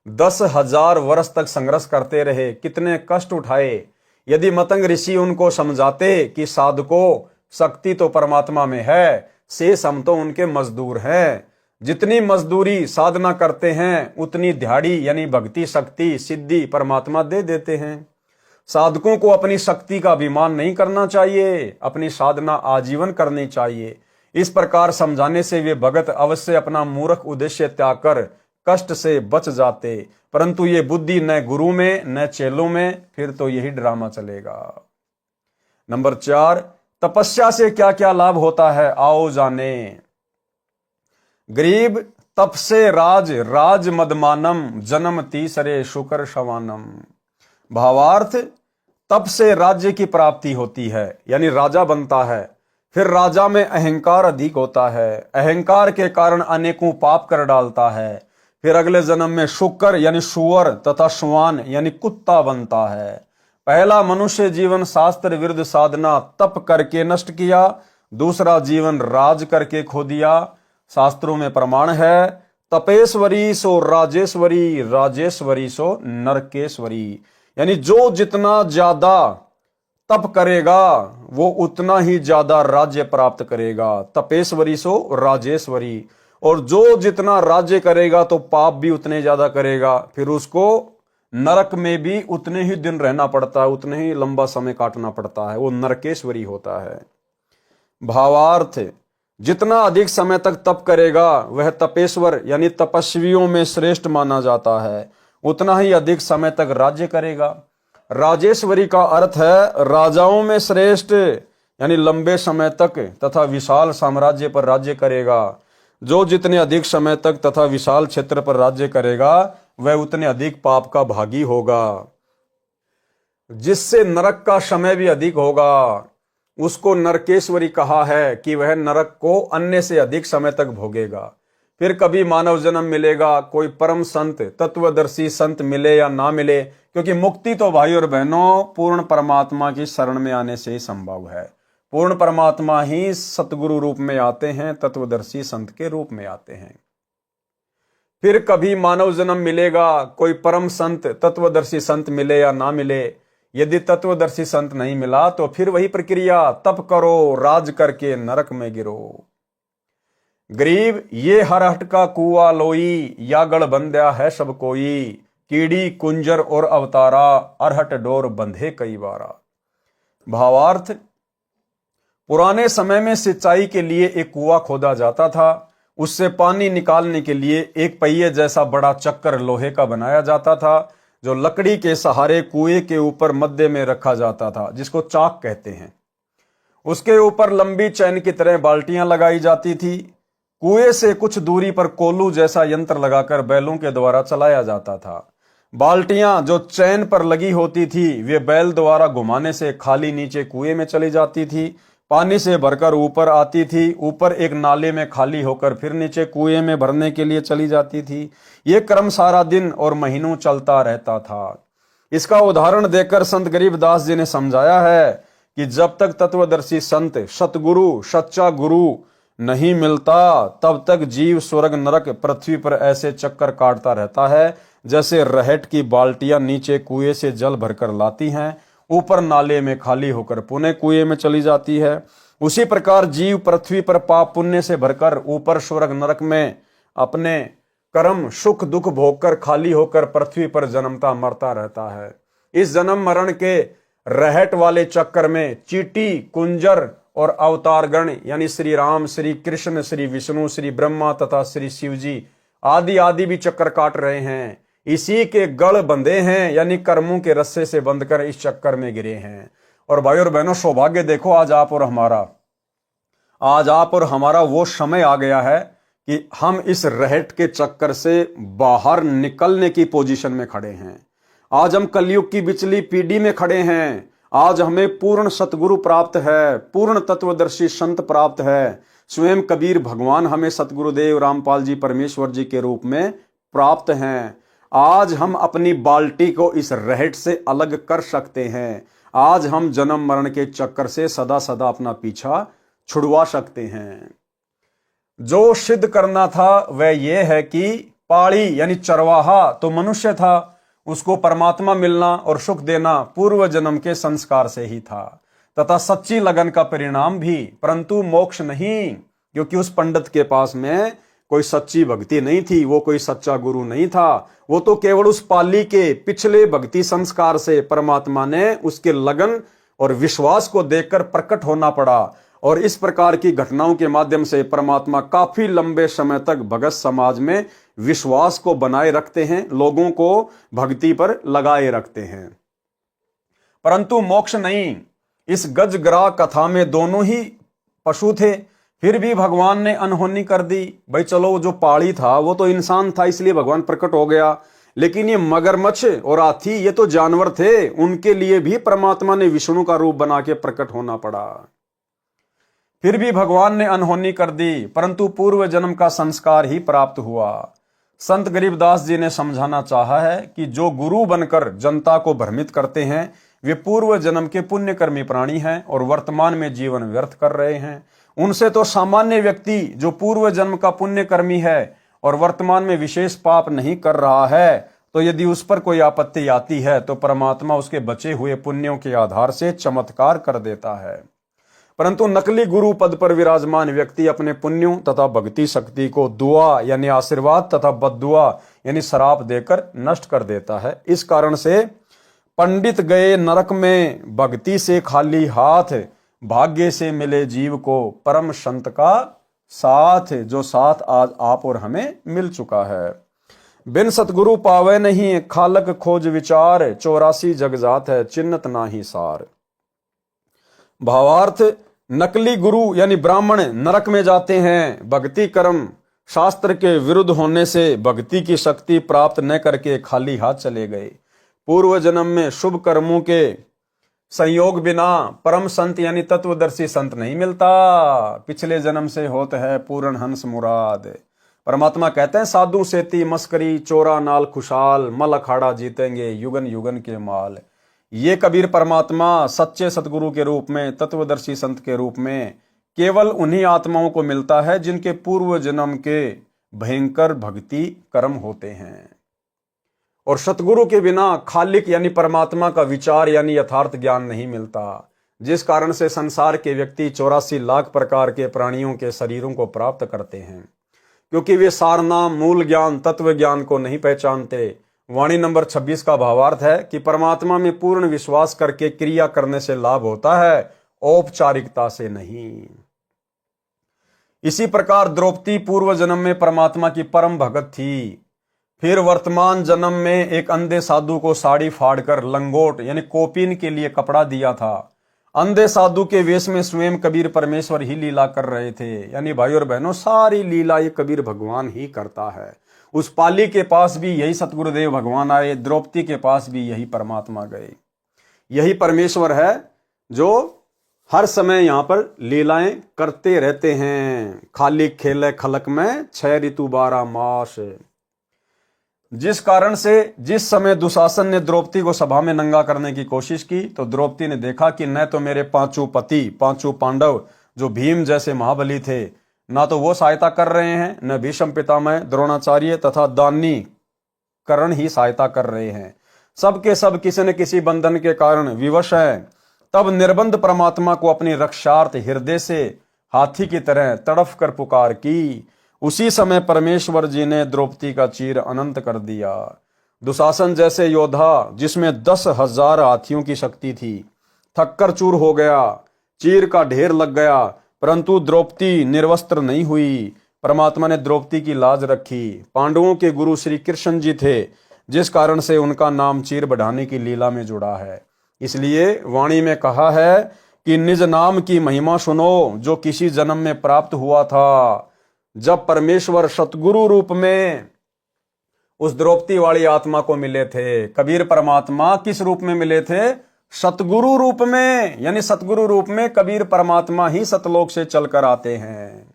10,000 वर्ष तक संघर्ष करते रहे, कितने कष्ट उठाए। यदि मतंग ऋषि उनको समझाते कि साधकों शक्ति तो परमात्मा में है, शेष हम तो उनके मजदूर हैं। जितनी मजदूरी साधना करते हैं उतनी दिहाड़ी यानी भक्ति शक्ति सिद्धि परमात्मा दे देते हैं। साधकों को अपनी शक्ति का अभिमान नहीं करना चाहिए, अपनी साधना आजीवन करनी चाहिए। इस प्रकार समझाने से वे भगत अवश्य अपना मूर्ख उद्देश्य त्याग कर कष्ट से बच जाते, परंतु ये बुद्धि न गुरु में न चेलों में, फिर तो यही ड्रामा चलेगा। नंबर 4, तपस्या से क्या क्या लाभ होता है, आओ जाने। गरीब तप से राज राज मदमानम जन्म तीसरे शुकर शवानम। भावार्थ, तप से राज्य की प्राप्ति होती है यानी राजा बनता है। फिर राजा में अहंकार अधिक होता है, अहंकार के कारण अनेकों पाप कर डालता है। फिर अगले जन्म में शुकर यानी सुअर तथा श्वान यानी कुत्ता बनता है। पहला मनुष्य जीवन शास्त्र विरुद्ध साधना तप करके नष्ट किया, दूसरा जीवन राज करके खो दिया। शास्त्रों में प्रमाण है, तपेश्वरी सो राजेश्वरी, राजेश्वरी सो नरकेश्वरी। यानी जो जितना ज्यादा तप करेगा वो उतना ही ज्यादा राज्य प्राप्त करेगा। तपेश्वरी सो राजेश्वरी। और जो जितना राज्य करेगा तो पाप भी उतने ज्यादा करेगा, फिर उसको नरक में भी उतने ही दिन रहना पड़ता है, उतने ही लंबा समय काटना पड़ता है, वो नरकेश्वरी होता है। भावार्थ, जितना अधिक समय तक तप करेगा वह तपेश्वर यानी तपस्वियों में श्रेष्ठ माना जाता है, उतना ही अधिक समय तक राज्य करेगा। राजेश्वरी का अर्थ है राजाओं में श्रेष्ठ, यानी लंबे समय तक तथा विशाल साम्राज्य पर राज्य करेगा। जो जितने अधिक समय तक तथा विशाल क्षेत्र पर राज्य करेगा वह उतने अधिक पाप का भागी होगा, जिससे नरक का समय भी अधिक होगा। उसको नरकेश्वरी कहा है कि वह नरक को अन्य से अधिक समय तक भोगेगा। फिर कभी मानव जन्म मिलेगा, कोई परम संत तत्वदर्शी संत मिले या ना मिले, क्योंकि मुक्ति तो भाई और बहनों पूर्ण परमात्मा की शरण में आने से ही संभव है। पूर्ण परमात्मा ही सतगुरु रूप में आते हैं, तत्वदर्शी संत के रूप में आते हैं। फिर कभी मानव जन्म मिलेगा, कोई परम संत तत्वदर्शी संत मिले या ना मिले। यदि तत्वदर्शी संत नहीं मिला तो फिर वही प्रक्रिया, तप करो, राज करके नरक में गिरो। गरीब ये हरहट का कुआ लोई, या गढ़ बंध्या है सब कोई। कीड़ी कुंजर और अवतारा, अरहट डोर बंधे कई बारा। भावार्थ, पुराने समय में सिंचाई के लिए एक कुआं खोदा जाता था। उससे पानी निकालने के लिए एक पहिए जैसा बड़ा चक्कर लोहे का बनाया जाता था, जो लकड़ी के सहारे कुएं के ऊपर मध्य में रखा जाता था, जिसको चाक कहते हैं। उसके ऊपर लंबी चैन की तरह बाल्टियां लगाई जाती थी। कुएं से कुछ दूरी पर कोल्लू जैसा यंत्र लगाकर बैलों के द्वारा चलाया जाता था। बाल्टियां जो चैन पर लगी होती थी वे बैल द्वारा घुमाने से खाली नीचे कुएं में चली जाती थी, पानी से भरकर ऊपर आती थी, ऊपर एक नाले में खाली होकर फिर नीचे कुएं में भरने के लिए चली जाती थी। ये क्रम सारा दिन और महीनों चलता रहता था। इसका उदाहरण देकर संत गरीबदास जी ने समझाया है कि जब तक तत्वदर्शी संत सतगुरु सच्चा गुरु नहीं मिलता तब तक जीव स्वर्ग नरक पृथ्वी पर ऐसे चक्कर काटता रहता है, जैसे रहट की बाल्टियां नीचे कुएं से जल भरकर लाती हैं, ऊपर नाले में खाली होकर पुनः कुएं में चली जाती है। उसी प्रकार जीव पृथ्वी पर पाप पुण्य से भरकर ऊपर स्वर्ग नरक में अपने कर्म सुख दुख भोगकर खाली होकर पृथ्वी पर जन्मता मरता रहता है। इस जन्म मरण के रहट वाले चक्कर में चींटी कुंजर और अवतारगण यानी श्री राम, श्री कृष्ण, श्री विष्णु, श्री ब्रह्मा तथा श्री शिव जी आदि आदि भी चक्कर काट रहे हैं। इसी के गढ़ बंधे हैं, यानी कर्मों के रस्से से बंधकर इस चक्कर में गिरे हैं। और भाई और बहनों, सौभाग्य देखो, आज आप और हमारा वो समय आ गया है कि हम इस रहट के चक्कर से बाहर निकलने की पोजीशन में खड़े हैं। आज हम कलयुग की बिचली पीढ़ी में खड़े हैं। आज हमें पूर्ण सतगुरु प्राप्त है, पूर्ण तत्वदर्शी संत प्राप्त है। स्वयं कबीर भगवान हमें सतगुरुदेव रामपाल जी परमेश्वर जी के रूप में प्राप्त हैं। आज हम अपनी बाल्टी को इस रहट से अलग कर सकते हैं। आज हम जन्म मरण के चक्कर से सदा सदा अपना पीछा छुड़वा सकते हैं। जो सिद्ध करना था वह यह है कि पाड़ी यानी चरवाहा तो मनुष्य था, उसको परमात्मा मिलना और सुख देना पूर्व जन्म के संस्कार से ही था, तथा सच्ची लगन का परिणाम भी, परंतु मोक्ष नहीं, क्योंकि उस पंडित के पास में कोई सच्ची भक्ति नहीं थी, वो कोई सच्चा गुरु नहीं था। वो तो केवल उस पाली के पिछले भक्ति संस्कार से परमात्मा ने उसके लगन और विश्वास को देखकर प्रकट होना पड़ा। और इस प्रकार की घटनाओं के माध्यम से परमात्मा काफी लंबे समय तक भगत समाज में विश्वास को बनाए रखते हैं, लोगों को भक्ति पर लगाए रखते हैं, परंतु मोक्ष नहीं। इस गजग्राह कथा में दोनों ही पशु थे, फिर भी भगवान ने अनहोनी कर दी। भाई चलो, जो पाड़ी था वो तो इंसान था, इसलिए भगवान प्रकट हो गया, लेकिन ये मगरमच्छ और हाथी ये तो जानवर थे, उनके लिए भी परमात्मा ने विष्णु का रूप बना के प्रकट होना पड़ा। फिर भी भगवान ने अनहोनी कर दी, परंतु पूर्व जन्म का संस्कार ही प्राप्त हुआ। संत गरीबदास जी ने समझाना चाहा है कि जो गुरु बनकर जनता को भ्रमित करते हैं वे पूर्व जन्म के पुण्यकर्मी प्राणी हैं और वर्तमान में जीवन व्यर्थ कर रहे हैं। उनसे तो सामान्य व्यक्ति जो पूर्व जन्म का पुण्यकर्मी है और वर्तमान में विशेष पाप नहीं कर रहा है, तो यदि उस पर कोई आपत्ति आती है तो परमात्मा उसके बचे हुए पुण्यों के आधार से चमत्कार कर देता है। परंतु नकली गुरु पद पर विराजमान व्यक्ति अपने पुण्यों तथा भक्ति शक्ति को दुआ यानी आशीर्वाद तथा बद्दुआ यानी श्राप देकर नष्ट कर देता है। इस कारण से पंडित गए नरक में भक्ति से खाली हाथ, भाग्य से मिले जीव को परम संत का साथ, जो साथ आज आप और हमें मिल चुका है। बिन सतगुरु पावे नहीं खालक खोज विचार, 84 जग जात है चिन्हत नाही सार। भावार्थ, नकली गुरु यानी ब्राह्मण नरक में जाते हैं। भक्ति कर्म शास्त्र के विरुद्ध होने से भक्ति की शक्ति प्राप्त न करके खाली हाथ चले गए। पूर्व जन्म में शुभ कर्मों के संयोग बिना परम संत यानी तत्वदर्शी संत नहीं मिलता। पिछले जन्म से होता है पूर्ण हंस मुराद। परमात्मा कहते हैं साधु सेती मस्करी चोरा नाल खुशाल, मल अखाड़ा जीतेंगे युगन युगन के माल। ये कबीर परमात्मा सच्चे सतगुरु के रूप में, तत्वदर्शी संत के रूप में केवल उन्हीं आत्माओं को मिलता है जिनके पूर्व जन्म के भयंकर भक्ति कर्म होते हैं। और सतगुरु के बिना खालिक यानी परमात्मा का विचार यानी यथार्थ ज्ञान नहीं मिलता, जिस कारण से संसार के व्यक्ति 84 लाख प्रकार के प्राणियों के शरीरों को प्राप्त करते हैं, क्योंकि वे सारनाम मूल ज्ञान तत्व ज्ञान को नहीं पहचानते। वाणी नंबर 26 का भावार्थ है कि परमात्मा में पूर्ण विश्वास करके क्रिया करने से लाभ होता है, औपचारिकता से नहीं। इसी प्रकार द्रौपदी पूर्व जन्म में परमात्मा की परम भगत थी। फिर वर्तमान जन्म में एक अंधे साधु को साड़ी फाड़कर लंगोट यानी कोपीन के लिए कपड़ा दिया था। अंधे साधु के वेश में स्वयं कबीर परमेश्वर ही लीला कर रहे थे। यानी भाई और बहनों, सारी लीला ये कबीर भगवान ही करता है। उस पाली के पास भी यही सतगुरुदेव भगवान आए, द्रौपदी के पास भी यही परमात्मा गए। यही परमेश्वर है जो हर समय यहाँ पर लीलाएं करते रहते हैं। खाली खेले खलक में 6 ऋतु 12 मास। जिस कारण से जिस समय दुशासन ने द्रौपदी को सभा में नंगा करने की कोशिश की, तो द्रौपदी ने देखा कि न तो मेरे 5 पति 5 पांडव जो भीम जैसे महाबली थे, ना तो वो सहायता कर रहे हैं, न भीष्म पितामह द्रोणाचार्य तथा दानी कर्ण ही सहायता कर रहे हैं। सबके सब किसी न किसी बंधन के कारण विवश है। तब निर्बंध परमात्मा को अपनी रक्षार्थ हृदय से हाथी की तरह तड़फ कर पुकार की। उसी समय परमेश्वर जी ने द्रौपदी का चीर अनंत कर दिया। दुशासन जैसे योद्धा जिसमें 10,000 हाथियों की शक्ति थी, थककर चूर हो गया, चीर का ढेर लग गया, परंतु द्रौपदी निर्वस्त्र नहीं हुई। परमात्मा ने द्रौपदी की लाज रखी। पांडवों के गुरु श्री कृष्ण जी थे, जिस कारण से उनका नाम चीर बढ़ाने की लीला में जुड़ा है। इसलिए वाणी में कहा है कि निज नाम की महिमा सुनो जो किसी जन्म में प्राप्त हुआ था। जब परमेश्वर सतगुरु रूप में उस द्रौपदी वाली आत्मा को मिले थे, कबीर परमात्मा किस रूप में मिले थे? सतगुरु रूप में। यानी सतगुरु रूप में कबीर परमात्मा ही सतलोक से चलकर आते हैं।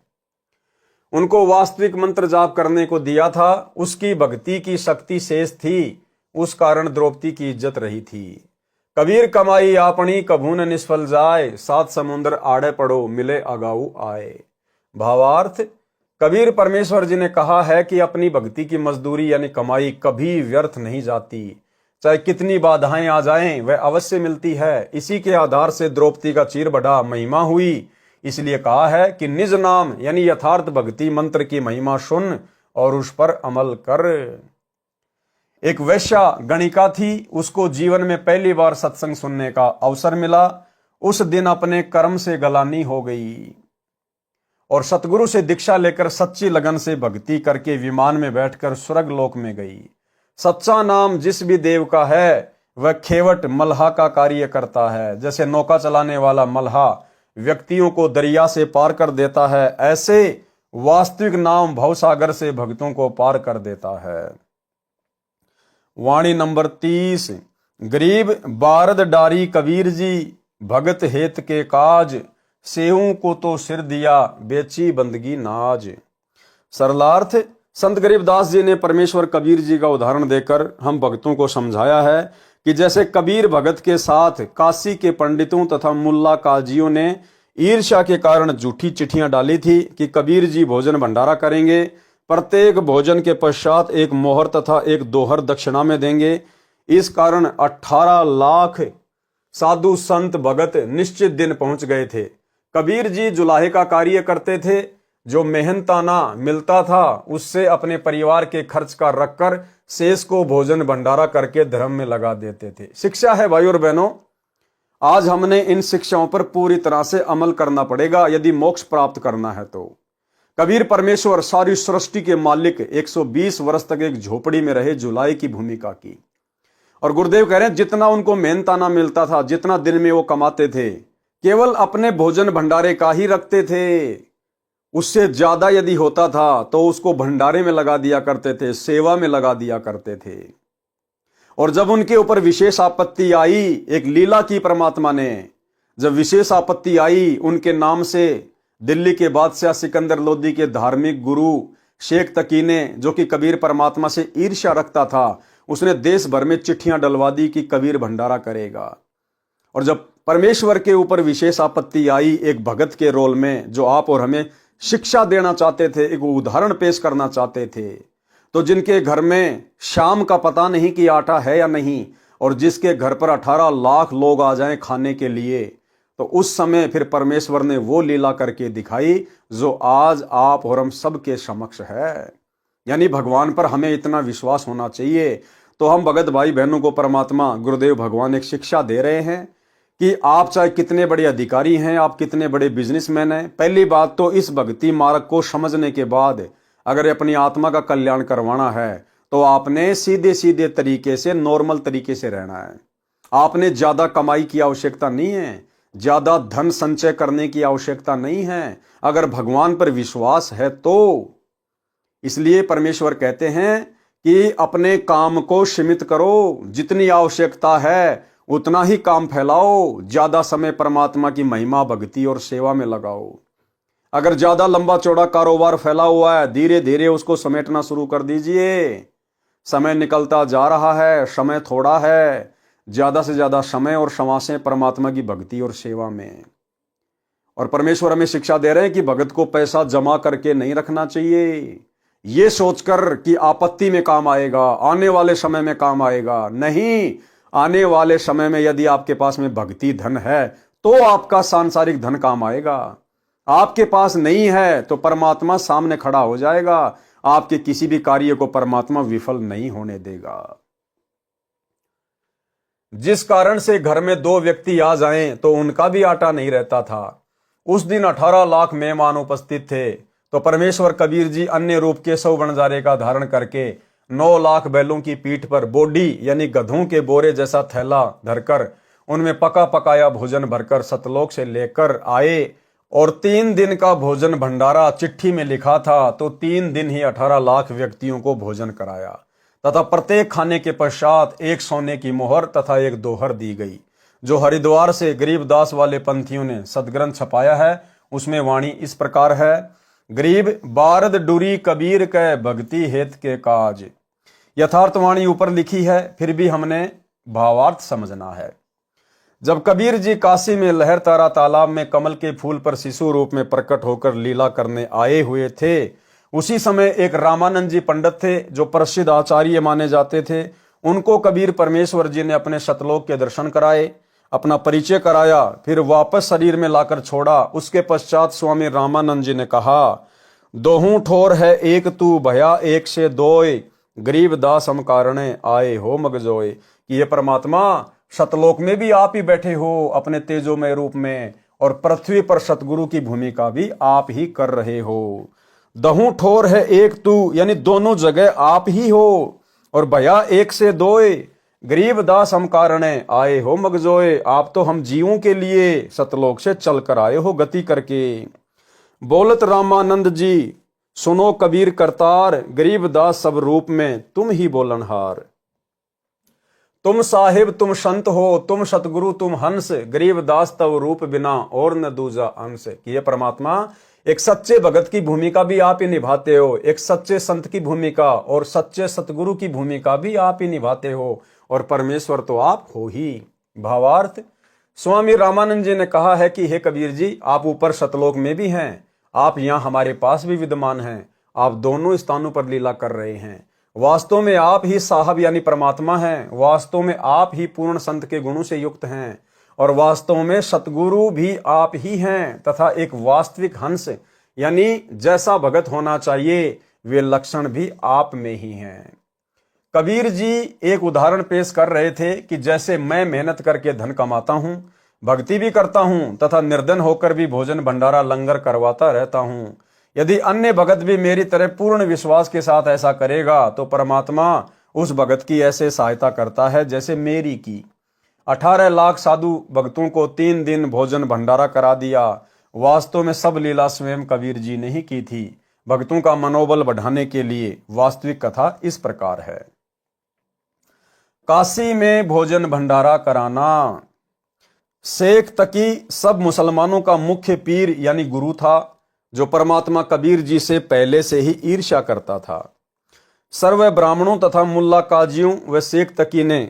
उनको वास्तविक मंत्र जाप करने को दिया था, उसकी भक्ति की शक्ति शेष थी, उस कारण द्रौपदी की इज्जत रही थी। कबीर कमाई आपनी कभू न निष्फल जाए, 7 समुद्र आड़े पड़ो मिले अगाऊ आए। भावार्थ, कबीर परमेश्वर जी ने कहा है कि अपनी भक्ति की मजदूरी यानी कमाई कभी व्यर्थ नहीं जाती। चाहे कितनी बाधाएं आ जाएं, वह अवश्य मिलती है। इसी के आधार से द्रौपदी का चीर बढ़ा, महिमा हुई। इसलिए कहा है कि निज नाम यानी यथार्थ भक्ति मंत्र की महिमा सुन और उस पर अमल कर। एक वैश्या गणिका थी, उसको जीवन में पहली बार सत्संग सुनने का अवसर मिला। उस दिन अपने कर्म से गलानी हो गई और सतगुरु से दीक्षा लेकर सच्ची लगन से भक्ति करके विमान में बैठकर स्वर्ग लोक में गई। सच्चा नाम जिस भी देव का है वह खेवट मल्हा का कार्य करता है। जैसे नौका चलाने वाला मल्हा व्यक्तियों को दरिया से पार कर देता है, ऐसे वास्तविक नाम भवसागर से भक्तों को पार कर देता है। वाणी नंबर 30। गरीब बारद डारी कबीर जी, भगत हेत के काज, सेहू को तो सिर दिया बेची बंदगी नाज। सरलार्थ, संत गरीबदास जी ने परमेश्वर कबीर जी का उदाहरण देकर हम भक्तों को समझाया है कि जैसे कबीर भगत के साथ काशी के पंडितों तथा मुल्ला काजियों ने ईर्ष्या के कारण झूठी चिट्ठियां डाली थी कि कबीर जी भोजन भंडारा करेंगे, प्रत्येक भोजन के पश्चात एक मोहर तथा एक दोहर दक्षिणा में देंगे। इस कारण 18 लाख साधु संत भगत निश्चित दिन पहुंच गए थे। कबीर जी जुलाहे का कार्य करते थे, जो मेहनताना मिलता था उससे अपने परिवार के खर्च का रखकर शेष को भोजन भंडारा करके धर्म में लगा देते थे। शिक्षा है भाई और बहनों, आज हमने इन शिक्षाओं पर पूरी तरह से अमल करना पड़ेगा यदि मोक्ष प्राप्त करना है तो। कबीर परमेश्वर सारी सृष्टि के मालिक 120 वर्ष तक एक झोपड़ी में रहे, जुलाई की भूमिका की। और गुरुदेव कह रहे हैं जितना उनको मेहनताना मिलता था, जितना दिन में वो कमाते थे, केवल अपने भोजन भंडारे का ही रखते थे। उससे ज्यादा यदि होता था तो उसको भंडारे में लगा दिया करते थे, सेवा में लगा दिया करते थे। और जब उनके ऊपर विशेष आपत्ति आई, एक लीला की परमात्मा ने, जब विशेष आपत्ति आई उनके नाम से, दिल्ली के बादशाह सिकंदर लोदी के धार्मिक गुरु शेख तकी ने, जो कि कबीर परमात्मा से ईर्ष्या रखता था, उसने देश भर में चिट्ठियां डलवा दी कि कबीर भंडारा करेगा। और जब परमेश्वर के ऊपर विशेष आपत्ति आई एक भगत के रोल में, जो आप और हमें शिक्षा देना चाहते थे, एक उदाहरण पेश करना चाहते थे, तो जिनके घर में शाम का पता नहीं कि आटा है या नहीं, और जिसके घर पर 18 लाख लोग आ जाएं खाने के लिए, तो उस समय फिर परमेश्वर ने वो लीला करके दिखाई जो आज आप और हम सबके समक्ष है। यानी भगवान पर हमें इतना विश्वास होना चाहिए। तो हम भगत भाई बहनों को परमात्मा गुरुदेव भगवान एक शिक्षा दे रहे हैं कि आप चाहे कितने बड़े अधिकारी हैं, आप कितने बड़े बिजनेसमैन हैं, पहली बात तो इस भक्ति मार्ग को समझने के बाद अगर अपनी आत्मा का कल्याण करवाना है तो आपने सीधे सीधे तरीके से, नॉर्मल तरीके से रहना है। आपने ज्यादा कमाई की आवश्यकता नहीं है, ज्यादा धन संचय करने की आवश्यकता नहीं है, अगर भगवान पर विश्वास है तो। इसलिए परमेश्वर कहते हैं कि अपने काम को सीमित करो, जितनी आवश्यकता है उतना ही काम फैलाओ, ज्यादा समय परमात्मा की महिमा, भक्ति और सेवा में लगाओ। अगर ज्यादा लंबा चौड़ा कारोबार फैला हुआ है, धीरे धीरे उसको समेटना शुरू कर दीजिए। समय निकलता जा रहा है, समय थोड़ा है, ज्यादा से ज्यादा समय और समासें परमात्मा की भक्ति और सेवा में। और परमेश्वर हमें शिक्षा दे रहे हैं कि भगत को पैसा जमा करके नहीं रखना चाहिए, ये सोचकर कि आपत्ति में काम आएगा, आने वाले समय में काम आएगा। नहीं, आने वाले समय में यदि आपके पास में भक्ति धन है तो आपका सांसारिक धन काम आएगा। आपके पास नहीं है तो परमात्मा सामने खड़ा हो जाएगा, आपके किसी भी कार्य को परमात्मा विफल नहीं होने देगा। जिस कारण से घर में 2 व्यक्ति आ जाएं तो उनका भी आटा नहीं रहता था। उस दिन 18 लाख मेहमान उपस्थित थे, तो परमेश्वर कबीर जी अन्य रूप के 100 वनजारे का धारण करके 9 लाख बैलों की पीठ पर बोडी यानी गधों के बोरे जैसा थैला धरकर उनमें पका पकाया भोजन भरकर सतलोक से लेकर आए। और 3 दिन का भोजन भंडारा चिट्ठी में लिखा था, तो 3 दिन ही 18 लाख व्यक्तियों को भोजन कराया, तथा प्रत्येक खाने के पश्चात एक सोने की मोहर तथा एक दोहर दी गई। जो हरिद्वार से गरीबदास वाले पंथियों ने सदग्रंथ छपाया है, उसमें वाणी इस प्रकार है। गरीब बारद डुरी कबीर कै भक्ति हेत के काज। यथार्थ वाणी ऊपर लिखी है, फिर भी हमने भावार्थ समझना है। जब कबीर जी काशी में लहर तारा तालाब में कमल के फूल पर शिशु रूप में प्रकट होकर लीला करने आए हुए थे, उसी समय एक रामानंद जी पंडित थे जो प्रसिद्ध आचार्य माने जाते थे। उनको कबीर परमेश्वर जी ने अपने सतलोक के दर्शन कराए, अपना परिचय कराया, फिर वापस शरीर में लाकर छोड़ा। उसके पश्चात स्वामी रामानंद जी ने कहा, दोहूं ठोर है एक तू भया एक से दोय, गरीब दास हम कारणे आए हो मगजोय। कि ये परमात्मा सतलोक में भी आप ही बैठे हो अपने तेजोमय रूप में, और पृथ्वी पर सतगुरु की भूमिका भी आप ही कर रहे हो। दहू ठोर है एक तू यानी दोनों जगह आप ही हो, और भया एक से दोय, गरीब दास हम कारणे आए हो मगजोए। आप तो हम जीवों के लिए सतलोक से चल कर आए हो गति करके। बोलत रामानंद जी सुनो कबीर करतार, गरीब दास सब रूप में तुम ही बोलनहार। तुम साहिब तुम संत हो, तुम सतगुरु तुम हंस, गरीब दास तव रूप बिना और न दूजा अंश। कि ये परमात्मा एक सच्चे भगत की भूमिका भी आप ही निभाते हो, एक सच्चे संत की भूमिका और सच्चे सतगुरु की भूमिका भी आप ही निभाते हो, और परमेश्वर तो आप हो ही। भावार्थ, स्वामी रामानंद जी ने कहा है कि हे कबीर जी, आप ऊपर सतलोक में भी हैं, आप यहाँ हमारे पास भी विद्यमान हैं, आप दोनों स्थानों पर लीला कर रहे हैं। वास्तव में आप ही साहब यानी परमात्मा हैं, वास्तव में आप ही पूर्ण संत के गुणों से युक्त हैं, और वास्तव में सतगुरु भी आप ही हैं, तथा एक वास्तविक हंस यानी जैसा भगत होना चाहिए वे लक्षण भी आप में ही हैं। कबीर जी एक उदाहरण पेश कर रहे थे कि जैसे मैं मेहनत करके धन कमाता हूं, भक्ति भी करता हूं तथा निर्धन होकर भी भोजन भंडारा लंगर करवाता रहता हूं, यदि अन्य भगत भी मेरी तरह पूर्ण विश्वास के साथ ऐसा करेगा तो परमात्मा उस भगत की ऐसे सहायता करता है जैसे मेरी की। 18 लाख साधु भक्तों को 3 दिन भोजन भंडारा करा दिया। वास्तव में सब लीला स्वयं कबीर जी ने ही की थी, भक्तों का मनोबल बढ़ाने के लिए। वास्तविक कथा इस प्रकार है। काशी में भोजन भंडारा कराना। शेख तकी सब मुसलमानों का मुख्य पीर यानी गुरु था, जो परमात्मा कबीर जी से पहले से ही ईर्ष्या करता था। सर्व ब्राह्मणों तथा मुल्ला काजियों व शेख तकी ने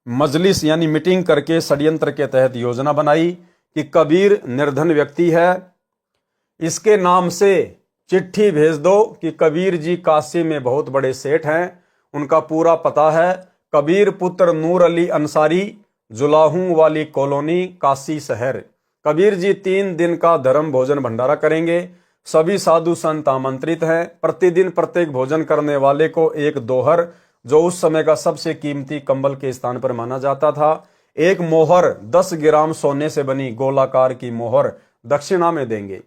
मजलिस यानी मीटिंग करके षड्यंत्र के तहत योजना बनाई कि कबीर निर्धन व्यक्ति है, इसके नाम से चिट्ठी भेज दो कि कबीर जी काशी में बहुत बड़े सेठ हैं। उनका पूरा पता है, कबीर पुत्र नूर अली अंसारी, जुलाहू वाली कॉलोनी, काशी शहर। कबीर जी 3 दिन का धर्म भोजन भंडारा करेंगे। सभी साधु संत आमंत्रित हैं। प्रतिदिन प्रत्येक भोजन करने वाले को एक दोहर, जो उस समय का सबसे कीमती कंबल के स्थान पर माना जाता था, एक मोहर 10 ग्राम सोने से बनी गोलाकार की मोहर दक्षिणा में देंगे।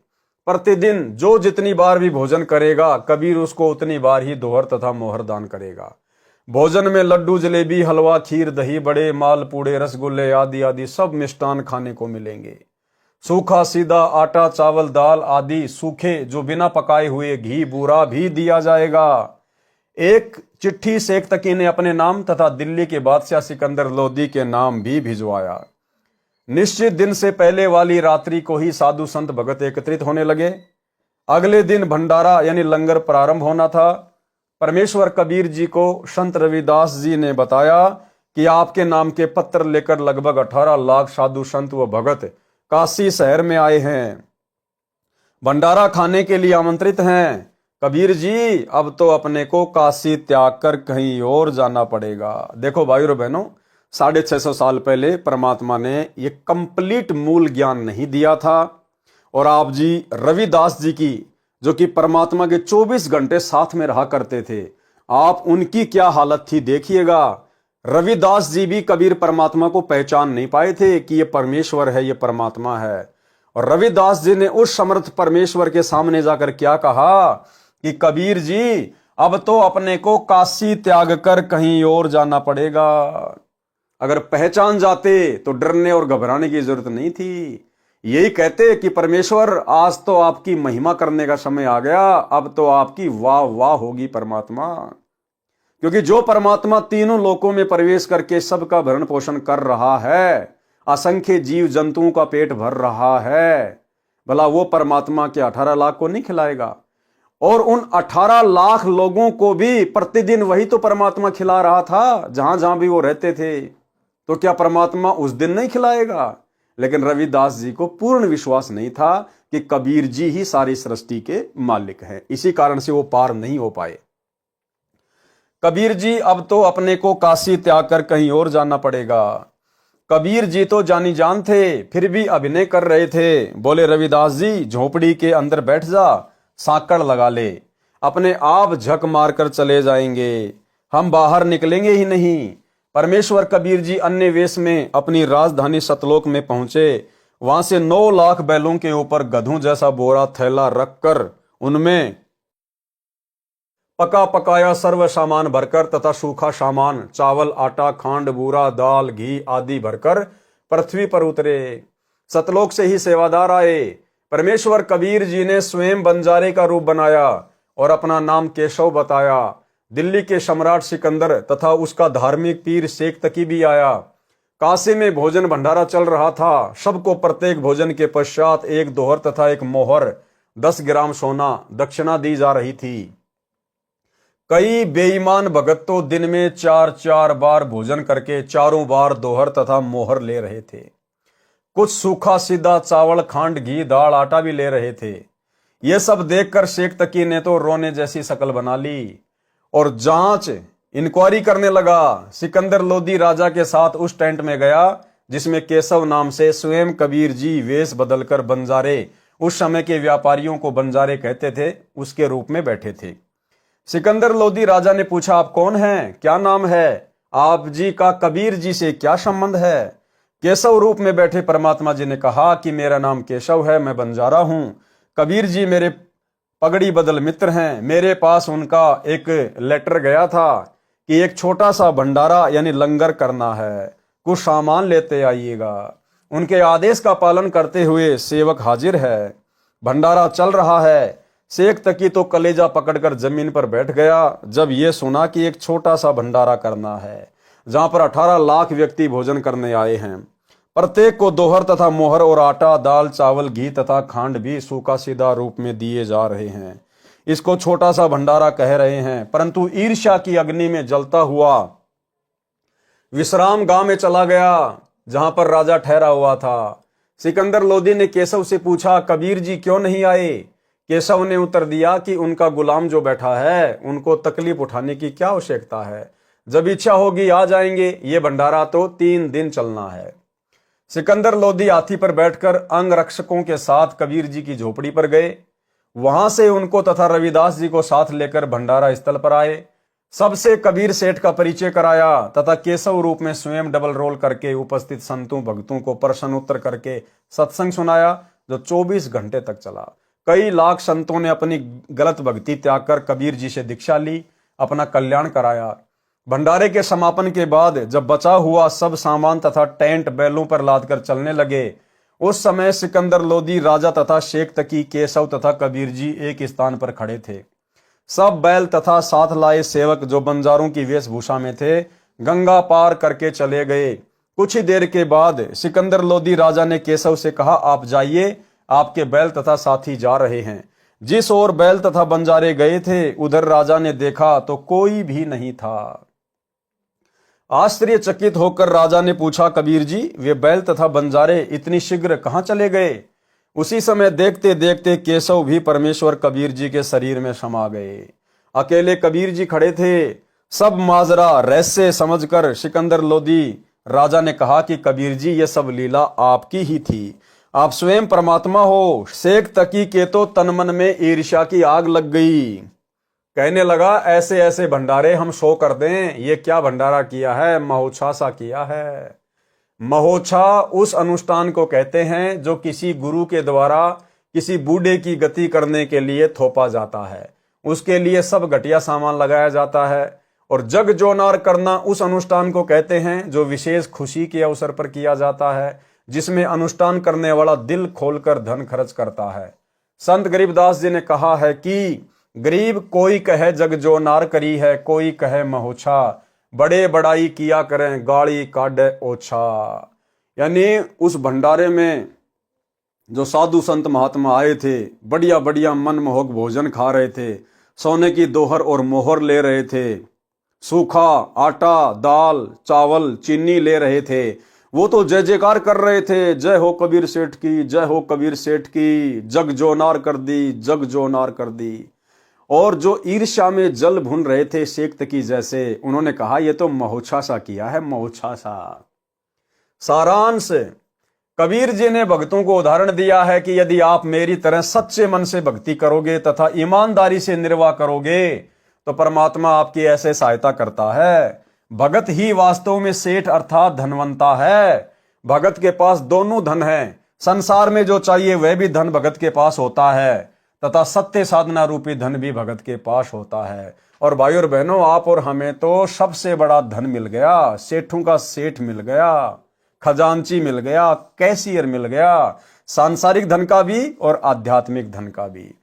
प्रतिदिन जो जितनी बार भी भोजन करेगा, कबीर उसको उतनी बार ही दोहर तथा मोहर दान करेगा। भोजन में लड्डू, जलेबी, हलवा, खीर, दही बड़े, मालपूड़े, रसगुल्ले आदि आदि सब मिष्टान खाने को मिलेंगे। सूखा सीधा आटा, चावल, दाल आदि सूखे जो बिना पकाए हुए घी, बूरा भी दिया जाएगा। एक चिट्ठी शेख तकी ने अपने नाम तथा दिल्ली के बादशाह सिकंदर लोदी के नाम भी भिजवाया। निश्चित दिन से पहले वाली रात्रि को ही साधु संत भगत एकत्रित होने लगे। अगले दिन भंडारा यानी लंगर प्रारंभ होना था। परमेश्वर कबीर जी को संत रविदास जी ने बताया कि आपके नाम के पत्र लेकर लगभग 18 लाख साधु संत व भगत काशी शहर में आए हैं, भंडारा खाने के लिए आमंत्रित हैं। कबीर जी, अब तो अपने को काशी त्याग कर कहीं और जाना पड़ेगा। देखो भाइयों और बहनों, 650 साल पहले परमात्मा ने ये कंप्लीट मूल ज्ञान नहीं दिया था, और आप जी रविदास जी की, जो कि परमात्मा के 24 घंटे साथ में रहा करते थे, आप उनकी क्या हालत थी देखिएगा। रविदास जी भी कबीर परमात्मा को पहचान नहीं पाए थे कि ये परमेश्वर है, ये परमात्मा है। और रविदास जी ने उस समर्थ परमेश्वर के सामने जाकर क्या कहा कि कबीर जी, अब तो अपने को काशी त्याग कर कहीं और जाना पड़ेगा। अगर पहचान जाते तो डरने और घबराने की जरूरत नहीं थी। यही कहते कि परमेश्वर, आज तो आपकी महिमा करने का समय आ गया, अब तो आपकी वाह वाह होगी परमात्मा। क्योंकि जो परमात्मा तीनों लोकों में प्रवेश करके सबका भरण पोषण कर रहा है, असंख्य जीव जंतुओं का पेट भर रहा है, भला वो परमात्मा के 18 लाख को नहीं खिलाएगा? और उन 18 लाख लोगों को भी प्रतिदिन वही तो परमात्मा खिला रहा था, जहां जहां भी वो रहते थे। तो क्या परमात्मा उस दिन नहीं खिलाएगा? लेकिन रविदास जी को पूर्ण विश्वास नहीं था कि कबीर जी ही सारी सृष्टि के मालिक हैं। इसी कारण से वो पार नहीं हो पाए। कबीर जी, अब तो अपने को काशी त्याग कर कहीं और जाना पड़ेगा। कबीर जी तो जानी जान थे, फिर भी अभिनय कर रहे थे। बोले, रविदास जी, झोपड़ी के अंदर बैठ जा, साकड़ लगा ले, अपने आप झक मारकर चले जाएंगे, हम बाहर निकलेंगे ही नहीं। परमेश्वर कबीर जी अन्य वेश में अपनी राजधानी सतलोक में पहुंचे। वहां से 9 लाख बैलों के ऊपर गधों जैसा बोरा थैला रखकर उनमें पका पकाया सर्व सामान भरकर तथा सूखा सामान, चावल, आटा, खांड, बूरा, दाल, घी आदि भरकर पृथ्वी पर उतरे। सतलोक से ही सेवादार आए। परमेश्वर कबीर जी ने स्वयं बंजारे का रूप बनाया और अपना नाम केशव बताया। दिल्ली के सम्राट सिकंदर तथा उसका धार्मिक पीर शेख तकी भी आया। काशी में भोजन भंडारा चल रहा था। सबको प्रत्येक भोजन के पश्चात एक दोहर तथा एक मोहर 10 ग्राम सोना दक्षिणा दी जा रही थी। कई बेईमान भगत तो दिन में 4-4 बार भोजन करके चारों बार दोहर तथा मोहर ले रहे थे। कुछ सूखा सीधा चावल, खांड, घी, दाल, आटा भी ले रहे थे। ये सब देखकर शेख तकी ने तो रोने जैसी शक्ल बना ली और जांच इंक्वायरी करने लगा। सिकंदर लोदी राजा के साथ उस टेंट में गया जिसमें केशव नाम से स्वयं कबीर जी वेश बदलकर बंजारे, उस समय के व्यापारियों को बंजारे कहते थे, उसके रूप में बैठे थे। सिकंदर लोदी राजा ने पूछा, आप कौन हैं, क्या नाम है, आप जी का कबीर जी से क्या संबंध है? केशव रूप में बैठे परमात्मा जी ने कहा कि मेरा नाम केशव है, मैं बंजारा हूं। कबीर जी मेरे पगड़ी बदल मित्र हैं। मेरे पास उनका एक लेटर गया था कि एक छोटा सा भंडारा यानी लंगर करना है, कुछ सामान लेते आइएगा। उनके आदेश का पालन करते हुए सेवक हाजिर है। भंडारा चल रहा है। शेख तकी तो कलेजा पकड़कर जमीन पर बैठ गया जब ये सुना कि एक छोटा सा भंडारा करना है जहां पर 18 लाख व्यक्ति भोजन करने आए हैं। प्रत्येक को दोहर तथा मोहर और आटा, दाल, चावल, घी तथा खांड भी सूखा सीधा रूप में दिए जा रहे हैं। इसको छोटा सा भंडारा कह रहे हैं, परंतु ईर्ष्या की अग्नि में जलता हुआ विश्राम गांव में चला गया जहां पर राजा ठहरा हुआ था। सिकंदर लोदी ने केशव से पूछा, कबीर जी क्यों नहीं आए? केशव ने उत्तर दिया कि उनका गुलाम जो बैठा है उनको तकलीफ उठाने की क्या आवश्यकता है, जब इच्छा होगी आ जाएंगे। ये भंडारा तो 3 दिन चलना है। सिकंदर लोदी हाथी पर बैठकर अंगरक्षकों के साथ कबीर जी की झोपड़ी पर गए। वहां से उनको तथा रविदास जी को साथ लेकर भंडारा स्थल पर आए। सबसे कबीर सेठ का परिचय कराया तथा केशव रूप में स्वयं डबल रोल करके उपस्थित संतों भक्तों को प्रश्न उत्तर करके सत्संग सुनाया जो 24 घंटे तक चला। कई लाख संतों ने अपनी गलत भक्ति त्याग कर कबीर जी से दीक्षा ली, अपना कल्याण कराया। भंडारे के समापन के बाद जब बचा हुआ सब सामान तथा टेंट बैलों पर लादकर चलने लगे, उस समय सिकंदर लोदी राजा तथा शेख तकी, केशव तथा कबीर जी एक स्थान पर खड़े थे। सब बैल तथा साथ लाए सेवक जो बंजारों की वेशभूषा में थे गंगा पार करके चले गए। कुछ ही देर के बाद सिकंदर लोदी राजा ने केशव से कहा, आप जाइए, आपके बैल तथा साथी जा रहे हैं। जिस ओर बैल तथा बंजारे गए थे उधर राजा ने देखा तो कोई भी नहीं था। आश्चर्यचकित होकर राजा ने पूछा, कबीर जी वे बैल तथा बंजारे इतनी शीघ्र कहां चले गए? उसी समय देखते देखते केशव भी परमेश्वर कबीर जी के शरीर में समा गए। अकेले कबीर जी खड़े थे। सब माजरा रहस्य समझकर सिकंदर लोदी राजा ने कहा कि कबीर जी ये सब लीला आपकी ही थी, आप स्वयं परमात्मा हो। शेख तकी के तो तन मन में ईर्ष्या की आग लग गई। कहने लगा, ऐसे ऐसे भंडारे हम 100 कर दें, ये क्या भंडारा किया है, महोत्साह सा किया है। महोत्साह उस अनुष्ठान को कहते हैं जो किसी गुरु के द्वारा किसी बूढ़े की गति करने के लिए थोपा जाता है। उसके लिए सब घटिया सामान लगाया जाता है। और जग जोनार करना उस अनुष्ठान को कहते हैं जो विशेष खुशी के अवसर पर किया जाता है, जिसमें अनुष्ठान करने वाला दिल खोलकर धन खर्च करता है। संत गरीबदास जी ने कहा है कि गरीब कोई कहे जग जोनार करी है, कोई कहे महोत्साह, बड़े बड़ाई किया करें गाड़ी काढ़े ओछा। यानी उस भंडारे में जो साधु संत महात्मा आए थे, बढ़िया बढ़िया मनमोहक भोजन खा रहे थे, सोने की दोहर और मोहर ले रहे थे, सूखा आटा, दाल, चावल, चीनी ले रहे थे, वो तो जय जयकार कर रहे थे, जय हो कबीर सेठ की, जय हो कबीर सेठ की, जग जोनार कर दी, जग जोनार कर दी। और जो ईर्ष्या में जल भुन रहे थे शेख तकी जैसे, उन्होंने कहा ये तो महोत्साह सा किया है, महोत्साह सा। सारांश, कबीर जी ने भक्तों को उदाहरण दिया है कि यदि आप मेरी तरह सच्चे मन से भक्ति करोगे तथा ईमानदारी से निर्वाह करोगे तो परमात्मा आपकी ऐसे सहायता करता है। भगत ही वास्तव में सेठ अर्थात धनवंता है। भगत के पास दोनों धन है, संसार में जो चाहिए वह भी धन भगत के पास होता है तथा सत्य साधना रूपी धन भी भगत के पास होता है। और भाई और बहनों, आप और हमें तो सबसे बड़ा धन मिल गया, सेठों का सेठ मिल गया, खजांची मिल गया, कैशियर मिल गया, सांसारिक धन का भी और आध्यात्मिक धन का भी।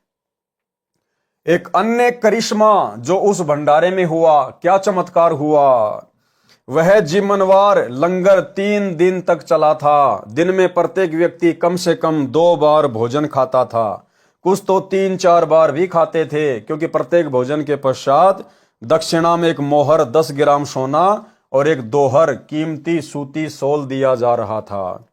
एक अन्य करिश्मा जो उस भंडारे में हुआ, क्या चमत्कार हुआ। वह जिम्मनवार लंगर 3 दिन तक चला था। दिन में प्रत्येक व्यक्ति कम से कम 2 बार भोजन खाता था, कुछ तो 3-4 बार भी खाते थे, क्योंकि प्रत्येक भोजन के पश्चात दक्षिणा में एक मोहर 10 ग्राम सोना और एक दोहर कीमती सूती सोल दिया जा रहा था।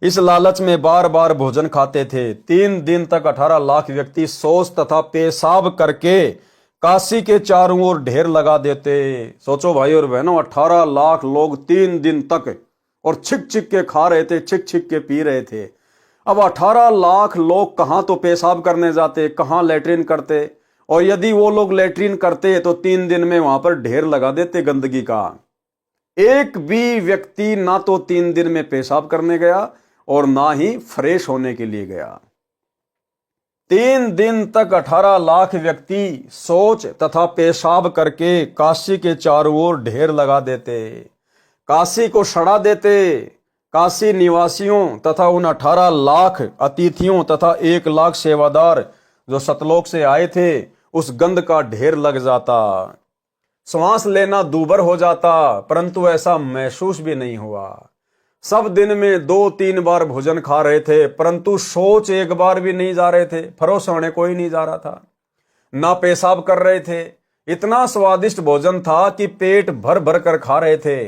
इस लालच में बार बार भोजन खाते थे। 3 दिन तक 18 लाख व्यक्ति शौच तथा पेशाब करके काशी के चारों ओर ढेर लगा देते। सोचो भाई और बहनों, 18 लाख लोग 3 दिन तक और छिक छिक के खा रहे थे, छिक छिक के पी रहे थे। अब 18 लाख लोग कहां तो पेशाब करने जाते, कहां लेटरिन करते, और यदि वो लोग लेटरिन करते तो 3 दिन में वहां पर ढेर लगा देते गंदगी का। एक भी व्यक्ति ना तो 3 दिन में पेशाब करने गया और ना ही फ्रेश होने के लिए गया। 3 दिन तक 18 लाख व्यक्ति शौच तथा पेशाब करके काशी के चारों ओर ढेर लगा देते, काशी को सड़ा देते। काशी निवासियों तथा उन 18 लाख अतिथियों तथा 1 लाख सेवादार जो सतलोक से आए थे, उस गंध का ढेर लग जाता। श्वास लेना दूभर हो जाता, परंतु ऐसा महसूस भी नहीं हुआ। सब दिन में 2-3 बार भोजन खा रहे थे, परंतु शौच एक बार भी नहीं जा रहे थे। फरोश होने कोई नहीं जा रहा था, ना पेशाब कर रहे थे। इतना स्वादिष्ट भोजन था कि पेट भर भर कर खा रहे थे।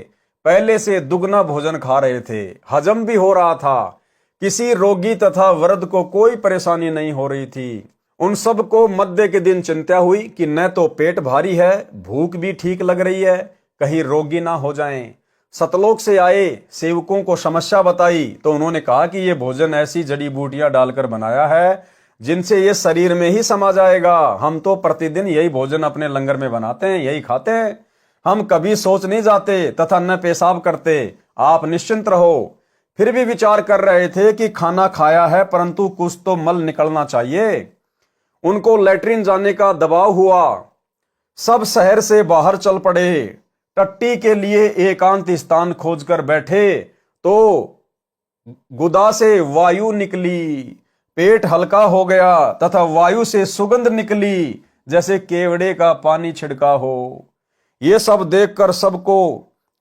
पहले से दुगना भोजन खा रहे थे, हजम भी हो रहा था। किसी रोगी तथा वृद्ध को कोई परेशानी नहीं हो रही थी। उन सब को मध्य के दिन चिंता हुई कि न तो पेट भारी है, भूख भी ठीक लग रही है, कहीं रोगी ना हो जाएं। सतलोक से आए सेवकों को समस्या बताई तो उन्होंने कहा कि यह भोजन ऐसी जड़ी बूटियां डालकर बनाया है जिनसे ये शरीर में ही समा जाएगा। हम तो प्रतिदिन यही भोजन अपने लंगर में बनाते हैं, यही खाते हैं। हम कभी सोच नहीं जाते तथा न पेशाब करते। आप निश्चिंत रहो। फिर भी विचार कर रहे थे कि खाना खाया है, परंतु कुछ तो मल निकलना चाहिए। उनको लैट्रिन जाने का दबाव हुआ। सब शहर से बाहर चल पड़े। टट्टी के लिए एकांत स्थान खोजकर बैठे तो गुदा से वायु निकली। पेट हल्का हो गया तथा वायु से सुगंध निकली जैसे केवड़े का पानी छिड़का हो। ये सब देखकर सबको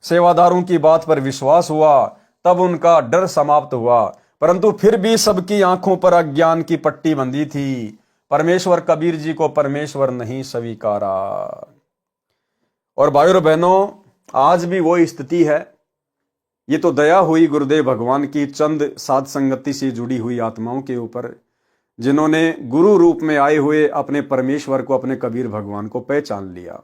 सेवादारों की बात पर विश्वास हुआ। तब उनका डर समाप्त हुआ, परंतु फिर भी सबकी आंखों पर अज्ञान की पट्टी बंधी थी। परमेश्वर कबीर जी को परमेश्वर नहीं स्वीकारा। और भाइयों बहनों, आज भी वो स्थिति है। ये तो दया हुई गुरुदेव भगवान की चंद साध संगति से जुड़ी हुई आत्माओं के ऊपर, जिन्होंने गुरु रूप में आए हुए अपने परमेश्वर को, अपने कबीर भगवान को पहचान लिया।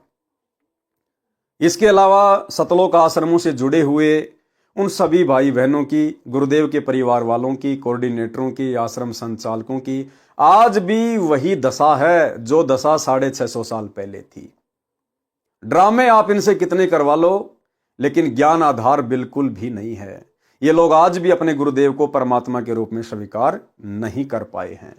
इसके अलावा सतलोक आश्रमों से जुड़े हुए उन सभी भाई बहनों की, गुरुदेव के परिवार वालों की, कोऑर्डिनेटरों की, आश्रम संचालकों की आज भी वही दशा है जो दशा 650 साल पहले थी। ड्रामे आप इनसे कितने करवा लो, लेकिन ज्ञान आधार बिल्कुल भी नहीं है। ये लोग आज भी अपने गुरुदेव को परमात्मा के रूप में स्वीकार नहीं कर पाए हैं।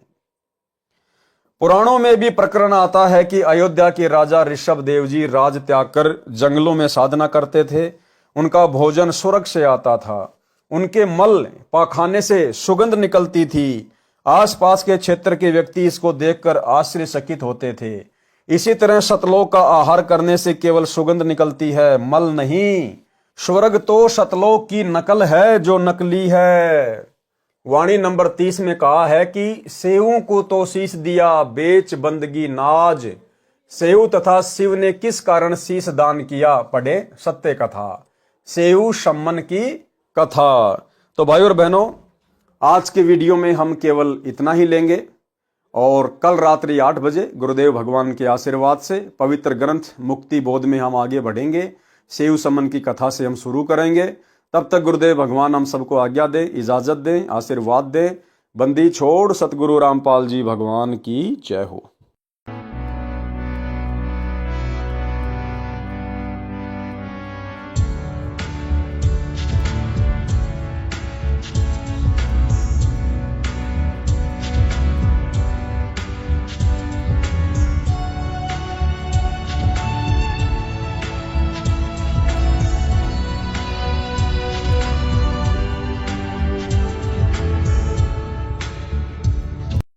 पुराणों में भी प्रकरण आता है कि अयोध्या के राजा ऋषभ देव जी राज त्याग कर जंगलों में साधना करते थे। उनका भोजन स्वर्ग से आता था। उनके मल पाखाने से सुगंध निकलती थी। आसपास के क्षेत्र के व्यक्ति इसको देखकर आश्चर्यचकित होते थे। इसी तरह सतलोक का आहार करने से केवल सुगंध निकलती है, मल नहीं। स्वर्ग तो सतलोक की नकल है जो नकली है। वाणी नंबर 30 में कहा है कि सेवों को तो शीश दिया, बेच बंदगी नाज। सेव तथा शिव ने किस कारण शीश दान किया, पढ़े सत्य कथा। सेव सम्मन की कथा। तो भाई और बहनों, आज के वीडियो में हम केवल इतना ही लेंगे और कल रात्रि 8 बजे गुरुदेव भगवान के आशीर्वाद से पवित्र ग्रंथ मुक्ति बोध में हम आगे बढ़ेंगे। सेव सम्मन की कथा से हम शुरू करेंगे। तब तक गुरुदेव भगवान हम सबको आज्ञा दें, इजाजत दें, आशीर्वाद दें। बंदी छोड़ सतगुरु रामपाल जी भगवान की जय हो।